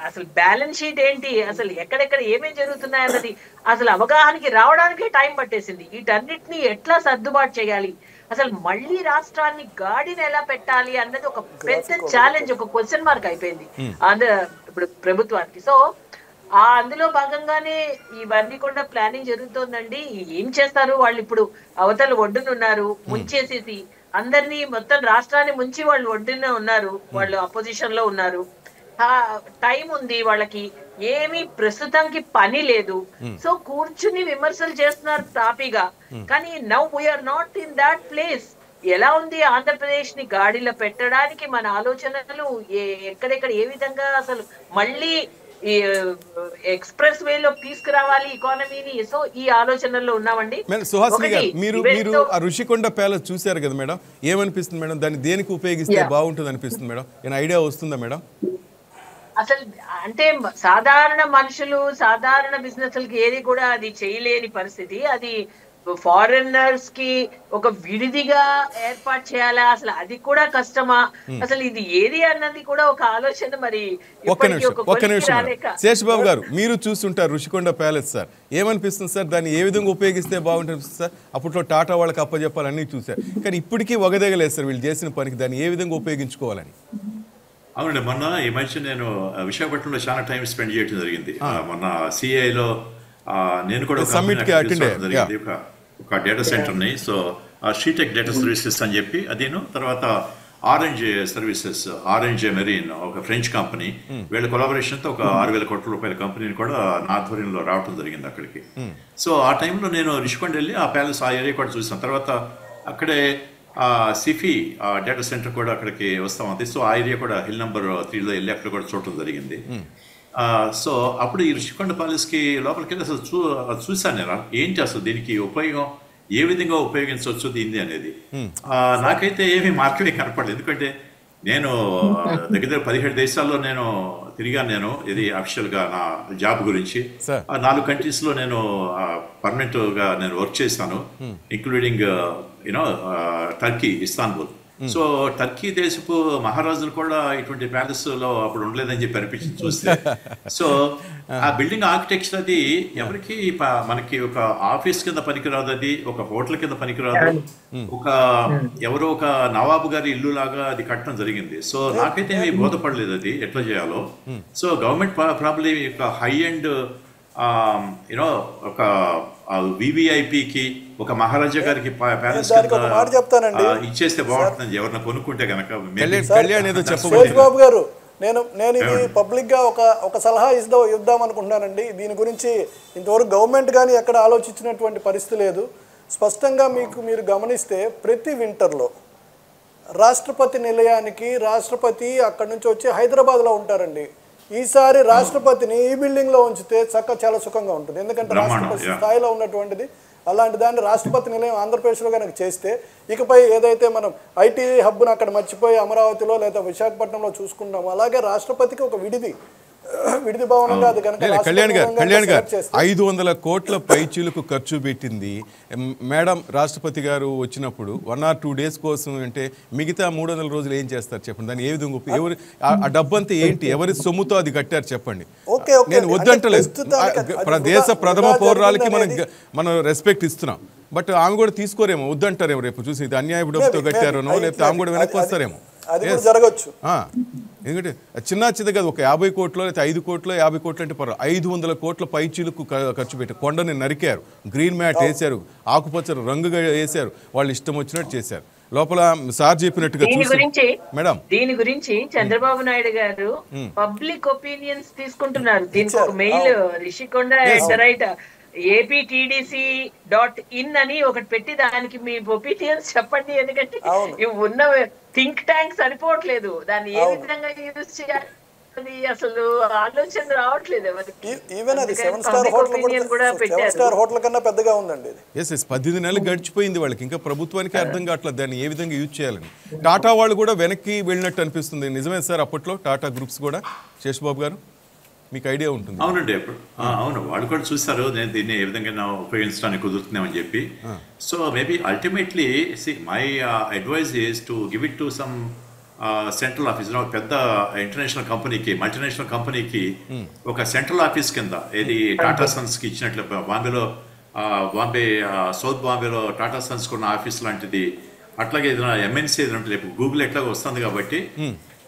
అసలు బ్యాలెన్స్ షీట్ ఏంటి, అసలు ఎక్కడెక్కడ ఏమేమి జరుగుతున్నాయి అన్నది అసలు అవగాహనకి రావడానికే టైం పట్టేసింది. వీటన్నిటిని ఎట్లా సర్దుబాటు చేయాలి, అసలు మళ్ళీ రాష్ట్రాన్ని గాడిని ఎలా పెట్టాలి అన్నది ఒక పెద్ద ఛాలెంజ్, ఒక క్వశ్చన్ మార్క్ అయిపోయింది ఇప్పుడు ప్రభుత్వానికి. సో అందులో భాగంగానే ఇవన్నీ కూడా ప్లానింగ్ జరుగుతోందండి. ఏం చేస్తారు వాళ్ళు, ఇప్పుడు అవతల ఒడ్డునున్నారు, ముంచేసేసి అందరినీ మొత్తం రాష్ట్రాన్ని ముంచి వాళ్ళు ఒడ్డున ఉన్నారు, వాళ్ళు అపోజిషన్ లో ఉన్నారు. టైం ఉంది వాళ్ళకి, ఏమి ప్రస్తుతానికి పని లేదు. సో కూర్చుని విమర్శలు చేస్తున్నారు తాపీగా. కానీ now we are not in that place. ఎలా ఉంది ఆంధ్రప్రదేశ్ ని గాడిలో పెట్టడానికి మన ఆలోచనలు, ఎక్కడెక్కడ ఏ విధంగా అసలు మళ్ళీ ఈ ఎక్స్ప్రెస్ వేలో తీసుకురావాలి ఎకానమీని. సో ఈ ఆలోచనల్లో ఉన్నామండి. సుహాసిని గారు, మీరు ఆ ఋషికొండ ప్యాలెస్ చూశారు కదా మేడం, ఏమనిపిస్తుంది మేడం? దాన్ని దేనికి ఉపయోగిస్తే బాగుంటుంది అనిపిస్తుంది మేడం? ఏమైనా ఐడియా వస్తుందా మేడం? అసలు అంటే సాధారణ మనుషులు, సాధారణ బిజినెస్లకి ఏది కూడా అది చేయలేని పరిస్థితి. అది ఫారినర్స్ కి ఒక విడిదిగా ఏర్పాటు చేయాలా, అసలు అది కూడా కష్టమా, అసలు ఇది ఏది అన్నది కూడా ఒక ఆలోచన. మరి ఒక్క నిమిషం శేషబాబు గారు, మీరు చూస్తుంటారు ఋషికొండ ప్యాలెస్ సార్, ఏమనిపిస్తుంది సార్? దాన్ని ఏ విధంగా ఉపయోగిస్తే బాగుంటుంది సార్? అప్పట్లో టాటా వాళ్ళకి అప్పచెప్పాలి అన్నీ చూశారు, కానీ ఇప్పటికీ వగదగలేదు సార్ వీళ్ళు చేసిన పనికి. దాన్ని ఏ విధంగా ఉపయోగించుకోవాలని? అవునండి, మొన్న ఈ మధ్య నేను విశాఖపట్నంలో చాలా టైం స్పెండ్ చేయడం జరిగింది. మొన్న సిఐలో నేను కూడా జరిగింది ఒక డేటా సెంటర్ని. సో షీటెక్ డేటా సర్వీసెస్ అని చెప్పి అదేను, తర్వాత ఆరెంజ్ సర్వీసెస్, ఆరెంజ్ మెరీన్ ఒక ఫ్రెంచ్ కంపెనీ, వీళ్ళ కొలాబరేషన్తో ఒక 6,000 కోట్ల రూపాయల కంపెనీని కూడా నా ఆధ్వర్యంలో రావడం జరిగింది అక్కడికి. సో ఆ టైంలో నేను రిషికొండ వెళ్ళి ఆ ప్యాలెస్, ఆ ఏరియా కూడా చూసాను. తర్వాత అక్కడే సిఫీ డేటా సెంటర్ కూడా అక్కడికి వస్తూ ఉంది. సో ఆ ఏరియా కూడా హిల్ నెంబర్ 3లో వెళ్ళి అక్కడ కూడా చూడటం జరిగింది. సో అప్పుడు ఈ ఋషికొండ ప్యాలెస్కి లోపలికి వెళ్ళి అసలు చూశాను నేను, ఏంటి అసలు దీనికి ఉపయోగం, ఏ విధంగా ఉపయోగించవచ్చు దీన్ని అనేది. నాకైతే ఏమీ మార్కెట్ కనపడలేదు, ఎందుకంటే నేను దగ్గర 17 దేశాల్లో నేను తిరిగాను. నేను ఇది అఫిషియల్గా నా జాబ్ గురించి 4 కంట్రీస్లో నేను పర్మనెంట్గా నేను వర్క్ చేశాను, including Turkey, Istanbul. So Turkey దేశపు మహారాజులు కూడా ఇటువంటి ప్యాలెస్ లో అప్పుడు ఉండలేదని చెప్పి అనిపించింది చూస్తే. సో ఆ బిల్డింగ్ ఆర్కిటెక్చర్ అది ఎవరికి మనకి ఒక ఆఫీస్ కింద పనికిరాదు, అది ఒక హోటల్ కింద పనికిరాదు, ఒక ఎవరో ఒక నవాబు గారి ఇల్లు లాగా అది కట్టడం జరిగింది. సో నాకైతే ఏమీ బోధపడలేదు అది ఎట్లా చేయాలో. సో గవర్నమెంట్ ప్రాబ్లీ ఒక హై అండ్ ఒక వివిఐపికి, ఒక మహారాజా గారికి ప్యాలెస్ ఇచ్చేస్తే బాగుంటుంది ఎవరిని కొనుక్కుంటే కనుక. బాబు గారు, నేను ఇది పబ్లిక్ గా ఒక సలహా ఇద్దాం అనుకుంటున్నానండి. దీని గురించి ఇంతవరకు గవర్నమెంట్ కానీ ఎక్కడ ఆలోచించినటువంటి పరిస్థితి లేదు. స్పష్టంగా మీరు గమనిస్తే ప్రతి వింటర్లో రాష్ట్రపతి నిలయానికి రాష్ట్రపతి అక్కడి నుంచి వచ్చి హైదరాబాద్లో ఉంటారండి. ఈసారి రాష్ట్రపతిని ఈ బిల్డింగ్ లో ఉంచితే చాలా సుఖంగా ఉంటుంది, ఎందుకంటే రాష్ట్రపతి స్థాయిలో ఉన్నటువంటిది. అలాంటి దాన్ని రాష్ట్రపతి నిలయం ఆంధ్రప్రదేశ్లో కనుక చేస్తే, ఇకపై ఏదైతే మనం ఐటీ హబ్ను అక్కడ మర్చిపోయి అమరావతిలో లేదా విశాఖపట్నంలో చూసుకున్నాము, అలాగే రాష్ట్రపతికి ఒక విడిది భవనంగా అది కనుక కళ్యాణ్ గారు 500 కోట్ల పైచీలకు ఖర్చు పెట్టింది మేడం. రాష్ట్రపతి గారు వచ్చినప్పుడు 1 or 2 days కోసం అంటే మిగతా 300 రోజులు ఏం చేస్తారు చెప్పండి? దాన్ని ఏ విధంగా ఎవరు ఆ డబ్బంతా ఏంటి, ఎవరి సొమ్ముతో అది కట్టారు చెప్పండి? నేను వద్దంటలేదు, దేశ ప్రథమ పౌరురాలకి మనం రెస్పెక్ట్ ఇస్తున్నాం, బట్ ఆమె కూడా తీసుకోరేమో, వద్దంటారేమో రేపు చూసి ఇది అన్యాయపు డబ్బుతో కట్టారనో, లేకపోతే ఆమె కూడా వెనక్కి వస్తారేమో. జరగచ్చు, ఎందుకంటే చిన్న కాదు, ఒక 50 కోట్లు లేదా 5 కోట్లు 50 కోట్లు అంటే పర్వాలేదు, 500 కోట్ల పైచీలకు ఖర్చు పెట్టి కొండని నరికారు, గ్రీన్ మ్యాట్ వేశారు, ఆకుపచ్చ రంగుగా వేశారు, వాళ్ళు ఇష్టం వచ్చినట్టు చేశారు. లోపల సార్ చెప్పినట్టుగా మేడం దీని గురించి చంద్రబాబు నాయుడు గారు పబ్లిక్ ఒపీనియన్స్ తీసుకుంటున్నారు. దీనికి ఒక మెయిల్ రిషికొండ APTDC.in అని ఒకటి పెట్టి దానికి మీ ఒపీనియన్స్ చెప్పండి, ఎందుకంటే ఉన్న థింక్ ట్యాంక్ సరిపోవట్లేదు, దాన్ని ఏ విధంగా యూజ్ చేయాలి అసలు ఆలోచన రావట్లేదు ఎవరికి. 18 నెలలు గడిచిపోయింది వాళ్ళకి, ఇంకా ప్రభుత్వానికి అర్థం కావట్లేదు దాన్ని ఏ విధంగా యూజ్ చేయాలని. టాటా వాళ్ళు కూడా వెనక్కి వెళ్ళినట్టు అనిపిస్తుంది, నిజమే సార్? అప్పట్లో టాటా గ్రూప్స్ కూడా, శేషబాబు గారు మీకు ఐడియా ఉంటుంది. అవునండి, అప్పుడు అవును, వాళ్ళు కూడా చూస్తారు నేను దీన్ని ఏ విధంగా ఉపయోగించడానికి కుదురుతున్నామని చెప్పి. So maybe ultimately my advice is to give it to some central office. పెద్ద ఇంటర్నేషనల్ కంపెనీకి, మల్టీనేషనల్ కంపెనీకి ఒక సెంట్రల్ ఆఫీస్ కింద, ఏది టాటా సన్స్కి ఇచ్చినట్లు బాంబే సౌత్ బాంబేలో టాటా సన్స్ ఉన్న ఆఫీస్ లాంటిది, అట్లాగే ఏదైనా ఎంఎన్సీ ఏదైనా ఉంటుంది. గూగుల్ ఎట్లాగో వస్తుంది కాబట్టి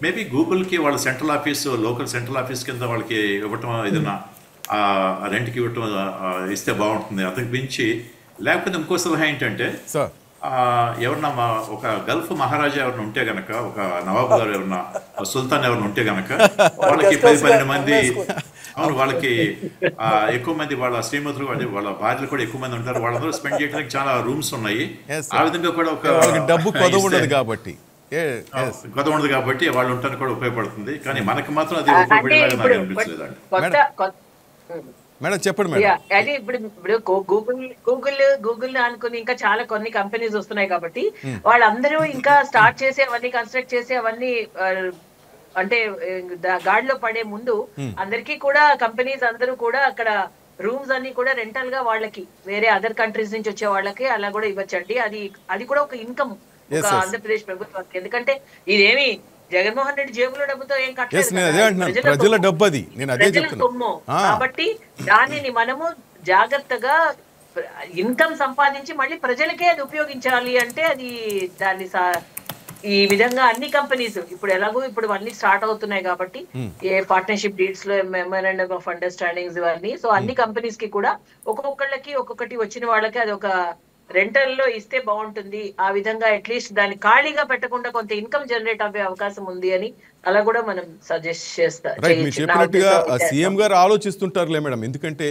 మేబీ గూగుల్కి వాళ్ళ central office, local central office కింద వాళ్ళకి ఇవ్వటం, ఏదైనా రెంట్కి ఇవ్వటం ఇస్తే బాగుంటుంది. అంతకు మించి లేకపోతే ఇంకో సలహా ఏంటంటే, ఎవరన్నా ఒక గల్ఫ్ మహారాజా ఎవరైనా ఉంటే గనక, ఒక నవాబు గారు ఎవరన్నా, సుల్తాన్ ఎవరైనా ఉంటే గనక, వాళ్ళకి 10-12 మంది, అవును, వాళ్ళకి ఎక్కువ మంది వాళ్ళ శ్రీమతులు, వాళ్ళ భార్యలు కూడా ఎక్కువ మంది ఉంటారు. వాళ్ళందరూ స్పెండ్ చేయడానికి చాలా రూమ్స్ ఉన్నాయి. ఆ విధంగా కూడా ఒక డబ్బు కొదవ ఉండదు కాబట్టి కొత్త ఉండదు కాబట్టి వాళ్ళు ఉండడానికి కూడా ఉపయోగపడుతుంది. కానీ మనకి మాత్రం అది ఉపయోగపడేలాగా నాకు అనిపించలేదండి. మేడం చెప్పండి మేడం. అదే ఇప్పుడు గూగుల్ అనుకుని ఇంకా చాలా కొన్ని కంపెనీస్ వస్తున్నాయి కాబట్టి వాళ్ళందరూ ఇంకా స్టార్ట్ చేసి అవన్నీ కన్స్ట్రక్ట్ చేసి అవన్నీ అంటే గాడిలో పడే ముందు అందరికీ కూడా కంపెనీస్ అందరూ కూడా అక్కడ రూమ్స్ అన్ని కూడా రెంటల్ గా వాళ్ళకి వేరే అదర్ కంట్రీస్ నుంచి వచ్చే వాళ్ళకి అలా కూడా ఇవ్వచ్చండి. అది కూడా ఒక ఇన్కమ్ ఆంధ్రప్రదేశ్ ప్రభుత్వానికి. ఎందుకంటే ఇదేమి జగన్మోహన్ రెడ్డి జేబులో డబ్బుతో ఏం కట్టలేదు, ప్రజల డబ్బు, అది ప్రజల సొమ్ము. కాబట్టి దానిని మనము జాగ్రత్తగా ఇన్కమ్ సంపాదించి మళ్ళీ ప్రజలకే అది ఉపయోగించాలి. అంటే అది దాన్ని ఈ విధంగా అన్ని కంపెనీస్ ఇప్పుడు ఎలాగో ఇప్పుడు అన్ని స్టార్ట్ అవుతున్నాయి కాబట్టి ఏ పార్ట్నర్షిప్ డీడ్స్ లో మెమోరాండం ఆఫ్ అండర్స్టాండింగ్స్ ఇవన్నీ, సో అన్ని కంపెనీస్ కి కూడా ఒక్కొక్కళ్ళకి ఒక్కొక్కటి వచ్చిన వాళ్ళకి అది ఒక రెంటల్ లో ఇస్తే బాగుంటుంది. ఆ విధంగా అట్లీస్ట్ దాన్ని ఖాళీగా పెట్టకుండా కొంత ఇన్కమ్ జనరేట్ అయ్యే అవకాశం ఉంది అని అలా కూడా మనం సజెస్ట్ చేస్తాం. మీరు చెప్పినట్టుగా సీఎం గారు ఆలోచిస్తుంటారులే మేడం, ఎందుకంటే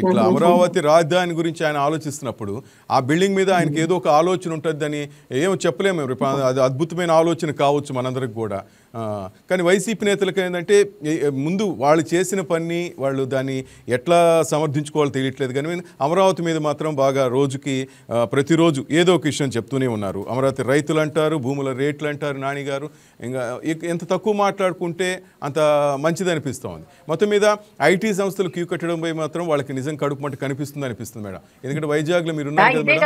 ఇట్లా అమరావతి రాజధాని గురించి ఆయన ఆలోచిస్తున్నప్పుడు ఆ బిల్డింగ్ మీద ఆయనకి ఏదో ఒక ఆలోచన ఉంటుందని ఏమో చెప్పలేము. అది అద్భుతమైన ఆలోచన కావచ్చు మనందరికి కూడా. కానీ వైసీపీ నేతలకు ఏంటంటే ముందు వాళ్ళు చేసిన పని వాళ్ళు దాన్ని ఎట్లా సమర్థించుకోవాలో తెలియట్లేదు. కానీ అమరావతి మీద మాత్రం బాగా రోజుకి ప్రతిరోజు ఏదో ఒక విషయం చెప్తూనే ఉన్నారు. అమరావతి రైతులు అంటారు, భూముల రేట్లు అంటారు నాని గారు. ఇంకా ఎంత తక్కువ మాట్లాడుకుంటే అంత మంచిది అనిపిస్తోంది. మొత్తం మీద ఐటీ సంస్థలు క్యూ కట్టడం పోయి మాత్రం వాళ్ళకి నిజం కడుపు మంట కనిపిస్తుంది అనిపిస్తుంది మేడం. ఎందుకంటే వైజాగ్ లో మీరు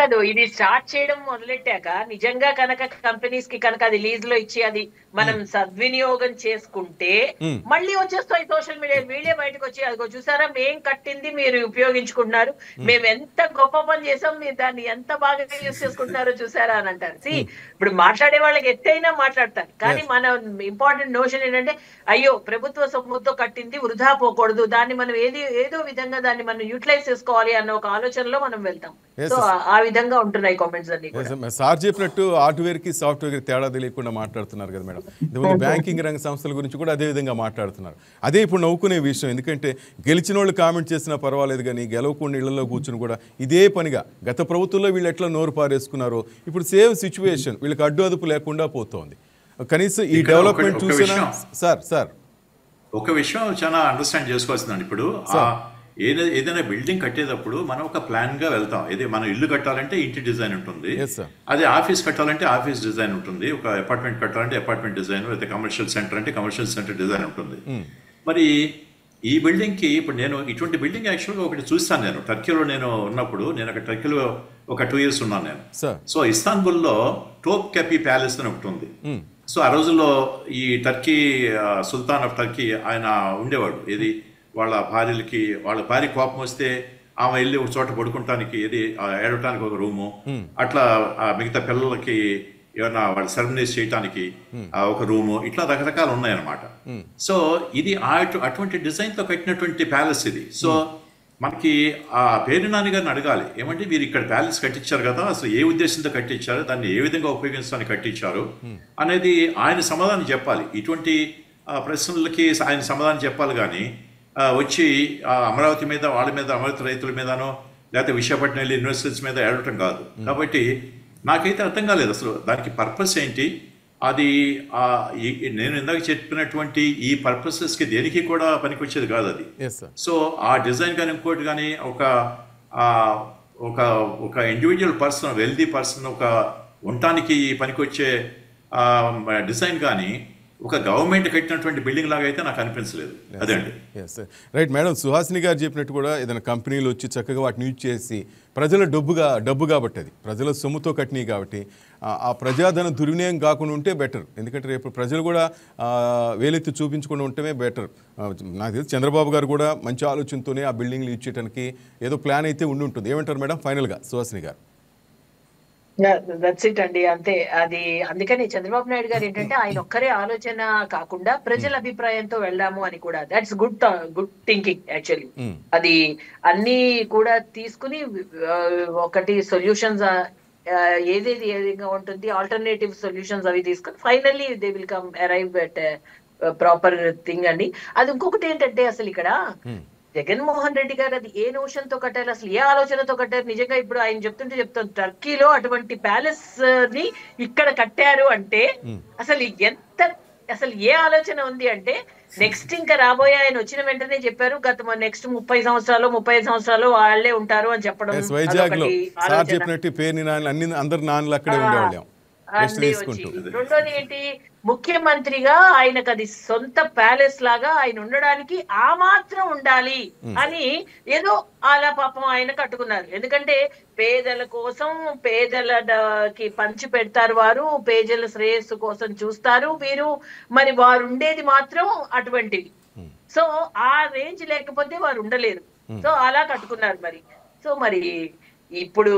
కాదు, ఇది స్టార్ట్ చేయడం మొదలెట్టాక నిజంగా కనుక కంపెనీస్ కి కనుక అది లీజ్ లో ఇచ్చి అది మనం సద్వినియోగం చేసుకుంటే మళ్ళీ వచ్చేస్తాయి సోషల్ మీడియా, వీడియో బయటకు వచ్చి అదిగో చూసారా మేం కట్టింది మీరు ఉపయోగించుకుంటున్నారు, మేము ఎంత గొప్ప పని చేసాం, మీరు దాన్ని ఎంత బాగా యూజ్ చేసుకుంటున్నారో చూసారా అని అంటారు. ఇప్పుడు మాట్లాడే వాళ్ళకి ఎత్తైనా మాట్లాడతారు, కానీ మన ఇంపార్టెంట్ నోషన్ ఏంటంటే అయ్యో ప్రభుత్వ సొమ్ముతో కట్టింది వృధా పోకూడదు, దాన్ని మనం ఏదో విధంగా దాన్ని మనం యూటిలైజ్ చేసుకోవాలి అన్న ఒక ఆలోచనలో మనం వెళ్తాం. సో ఆ విధంగా ఉంటున్నాయి కామెంట్స్ అన్ని. సార్ చెప్పినట్టు హార్డ్వేర్ కి సాఫ్ట్వేర్ కి తేడా తెలియకుండా మాట్లాడుతున్నారు కదా మేడం. ఇంతకుముందు బ్యాంకింగ్ రంగ సంస్థల గురించి కూడా అదే విధంగా మాట్లాడుతున్నారు. అదే ఇప్పుడు నవ్వుకునే విషయం. ఎందుకంటే గెలిచిన వాళ్ళు కామెంట్ చేసినా పర్వాలేదు, కానీ గెలవకుండా ఇళ్లలో కూర్చుని కూడా ఇదే పనిగా గత ప్రభుత్వంలో వీళ్ళు ఎట్లా నోరు పారేసుకున్నారో ఇప్పుడు సేమ్ సిచ్యువేషన్ వీళ్ళకి అడ్డు అదుపు లేకుండా పోతోంది. కనీసం ఈ డెవలప్మెంట్ చూసినా సార్ ఒక విషయం చాలా అండర్స్టాండ్ చేసుకోవాల్సిందండి. ఇప్పుడు ఏదైనా బిల్డింగ్ కట్టేటప్పుడు మనం ఒక ప్లాన్ గా వెళ్తాం. ఏది మనం ఇల్లు కట్టాలంటే ఇంటి డిజైన్ ఉంటుంది, అదే ఆఫీస్ కట్టాలంటే ఆఫీస్ డిజైన్ ఉంటుంది, ఒక అపార్ట్మెంట్ కట్టాలంటే అపార్ట్మెంట్ డిజైన్, లేదా కమర్షియల్ సెంటర్ అంటే కమర్షియల్ సెంటర్ డిజైన్ ఉంటుంది. మరి ఈ బిల్డింగ్ కి ఇప్పుడు నేను ఇటువంటి బిల్డింగ్ యాక్చువల్గా ఒకటి చూస్తాను. నేను టర్కీలో నేను ఉన్నప్పుడు, నేను అక్కడ టర్కీలో ఒక 2 years ఉన్నాను నేను. సో ఇస్తాన్బుల్లో టోప్ కెపీ ప్యాలెస్ అని ఒకటి ఉంది. సో ఆ రోజుల్లో ఈ టర్కీ సుల్తాన్ ఆఫ్ టర్కీ ఆయన ఉండేవాడు. ఏది వాళ్ళ భార్య కోపం వస్తే ఆమె వెళ్ళి ఒక చోట పడుకుంటానికి, ఏది ఏడవటానికి ఒక రూము, అట్లా మిగతా పిల్లలకి ఏమన్నా వాళ్ళు సెరమనీస్ చేయడానికి ఒక రూము, ఇట్లా రకరకాలు ఉన్నాయన్నమాట. సో ఇది అటువంటి డిజైన్ తో కట్టినటువంటి ప్యాలెస్ ఇది. సో మనకి ఆ పేరు నాని గారిని అడగాలి, ఏమంటే మీరు ఇక్కడ ప్యాలెస్ కట్టించారు కదా, అసలు ఏ ఉద్దేశంతో కట్టించారు, దాన్ని ఏ విధంగా ఉపయోగించడానికి కట్టించారు అనేది ఆయన సమాధానం చెప్పాలి. ఇటువంటి ప్రశ్నలకి ఆయన సమాధానం చెప్పాలి. కానీ వచ్చి అమరావతి మీద, వాళ్ళ మీద, అమరావతి రైతుల మీదనో లేకపోతే విశాఖపట్నం వెళ్ళి యూనివర్సిటీస్ మీద ఏడటం కాదు. కాబట్టి నాకైతే అర్థం కాలేదు అసలు దానికి పర్పస్ ఏంటి. అది నేను ఇందాక చెప్పినటువంటి ఈ పర్పసెస్కి దేనికి కూడా పనికొచ్చేది కాదు అది. సో ఆ డిజైన్ కానీ ఇంకోటి కానీ ఒక ఇండివిజువల్ పర్సన్, వెల్దీ పర్సన్, ఒక ఉండటానికి పనికొచ్చే డిజైన్ కానీ ఒక గవర్నమెంట్ కట్టినటువంటి బిల్డింగ్ లాగా అయితే నాకు అనిపించలేదు. అదండి. ఎస్ రైట్ మేడం, సుహాసిని గారు చెప్పినట్టు కూడా ఏదైనా కంపెనీలు వచ్చి చక్కగా వాటిని యూజ్ చేసి ప్రజల డబ్బు కాబట్టి అది ప్రజల సొమ్ముతో కట్టినవి కాబట్టి ఆ ప్రజాధనం దుర్వినియోగం కాకుండా ఉంటే బెటర్. ఎందుకంటే రేపు ప్రజలు కూడా వేలెత్తి చూపించకుండా ఉంటమే బెటర్. నాకు తెలిసి చంద్రబాబు గారు కూడా మంచి ఆలోచనతోనే ఆ బిల్డింగ్లు యూజ్ చేయడానికి ఏదో ప్లాన్ అయితే ఉండి ఉంటుంది. ఏమంటారు మేడం ఫైనల్గా సుహాసిని గారు? దట్స్ ఇట్ అండి, అంతే. అది అందుకని చంద్రబాబు నాయుడు గారు ఏంటంటే ఆయన ఒక్కరే ఆలోచన కాకుండా ప్రజల అభిప్రాయంతో వెళ్దాము అని కూడా, దాట్స్ గుడ్ థింకింగ్ యాక్చువల్లీ. అది అన్ని కూడా తీసుకుని ఒకటి సొల్యూషన్స్ ఏదేది ఏదిగా ఉంటుంది, ఆల్టర్నేటివ్ సొల్యూషన్స్ అవి తీసుకుని finally they will come arrive at proper thing అండి. అది ఇంకొకటి ఏంటంటే అసలు ఇక్కడ జగన్మోహన్ రెడ్డి గారు అది ఏ నోషన్ తో కట్టారు, అసలు ఏ ఆలోచనతో కట్టారు? నిజంగా ఇప్పుడు ఆయన చెప్తాను టర్కీలో అటువంటి ప్యాలెస్ ని ఇక్కడ కట్టారు అంటే అసలు ఏ ఆలోచన ఉంది అంటే, నెక్స్ట్ ఇంకా రాబోయే ఆయన వచ్చిన వెంటనే చెప్పారు గత నెక్స్ట్ 30 సంవత్సరాలు 35 సంవత్సరాలు వాళ్ళే ఉంటారు అని చెప్పడం. వైజాగ్ లో సార్ చెప్పినట్టు పేరు అందరు నాన్నలు అక్కడే ఉండేవాళ్ళం. రెండోది ఏంటి, ముఖ్యమంత్రిగా ఆయనకు అది సొంత ప్యాలెస్ లాగా ఆయన ఉండడానికి ఆ మాత్రం ఉండాలి అని ఏదో అలా పాపం ఆయన కట్టుకున్నారు. ఎందుకంటే పేదల కోసం పేదలకి పంచి పెడతారు వారు, పేదల శ్రేయస్సు కోసం చూస్తారు వీరు, మరి వారు ఉండేది మాత్రం అటువంటివి. సో ఆ రేంజ్ లేకపోతే వారు ఉండలేరు. సో అలా కట్టుకున్నారు మరి. సో మరి ఇప్పుడు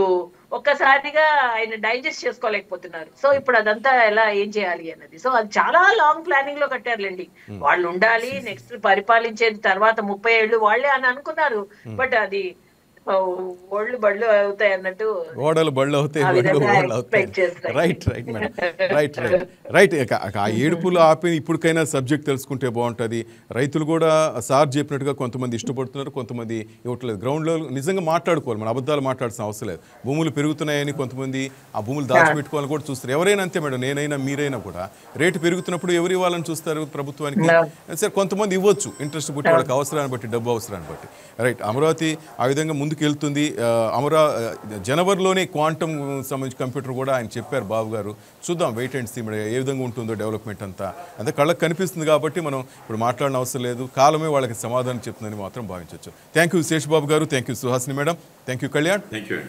ఒక్కసారిగా ఆయన డైజెస్ట్ చేసుకోలేకపోతున్నారు. సో ఇప్పుడు అదంతా ఎలా ఏం చేయాలి అన్నది, సో అది చాలా లాంగ్ ప్లానింగ్ లో కట్టారులేండి. వాళ్ళు ఉండాలి, నెక్స్ట్ పరిపాలించేది తర్వాత 30 ఏళ్ళు వాళ్ళే అని అనుకున్నారు. బట్ అది ఓళ్ళు బళ్ళు అవుతాయి అన్నట్టు, ఓడలు బళ్ళు అవుతాయి. Right right madam, right right right. ఆ ఏడుపులు ఆపి ఇప్పటికైనా సబ్జెక్ట్ తెలుసుకుంటే బాగుంటుంది. రైతులు కూడా సార్ చెప్పినట్టుగా కొంతమంది ఇష్టపడుతున్నారు, కొంతమంది ఇవ్వట్లేదు. గ్రౌండ్లో నిజంగా మాట్లాడుకోవాలి, మన అబద్ధాలు మాట్లాడాల్సిన అవసరం లేదు. భూములు పెరుగుతున్నాయని కొంతమంది ఆ భూములు దాచిపెట్టుకోవాలని కూడా చూస్తారు. ఎవరైనా అంతే మేడం, నేనైనా మీరైనా కూడా రేటు పెరుగుతున్నప్పుడు ఎవరు ఇవ్వాలని చూస్తారు ప్రభుత్వానికి? సరే కొంతమంది ఇవ్వచ్చు, ఇంట్రెస్ట్ పుట్టి వాళ్ళకి అవసరాన్ని బట్టి, డబ్బు అవసరాన్ని బట్టి. రైట్, అమరావతి ఆ విధంగా ముందుకు వెళ్తుంది. జనవరిలోనే క్వాంటమ్ సంబంధించి కంప్యూటర్ కూడా ఆయన చెప్పారు బాబు గారు. చూద్దాం, వెయిట్ అండ్ సీ ఏ విధంగా ఉంటుందో డెవలప్మెంట్ అంతా. అదే కళ్ళకు కనిపిస్తుంది కాబట్టి మనం ఇప్పుడు మాట్లాడిన అవసరం లేదు, కాలమే వాళ్ళకి సమాధానం చెప్తుందని మాత్రం భావించవచ్చు. థ్యాంక్ యూ శేషబాబు గారు, thank you Suhasini madam, thank you Kalyan. Thank you.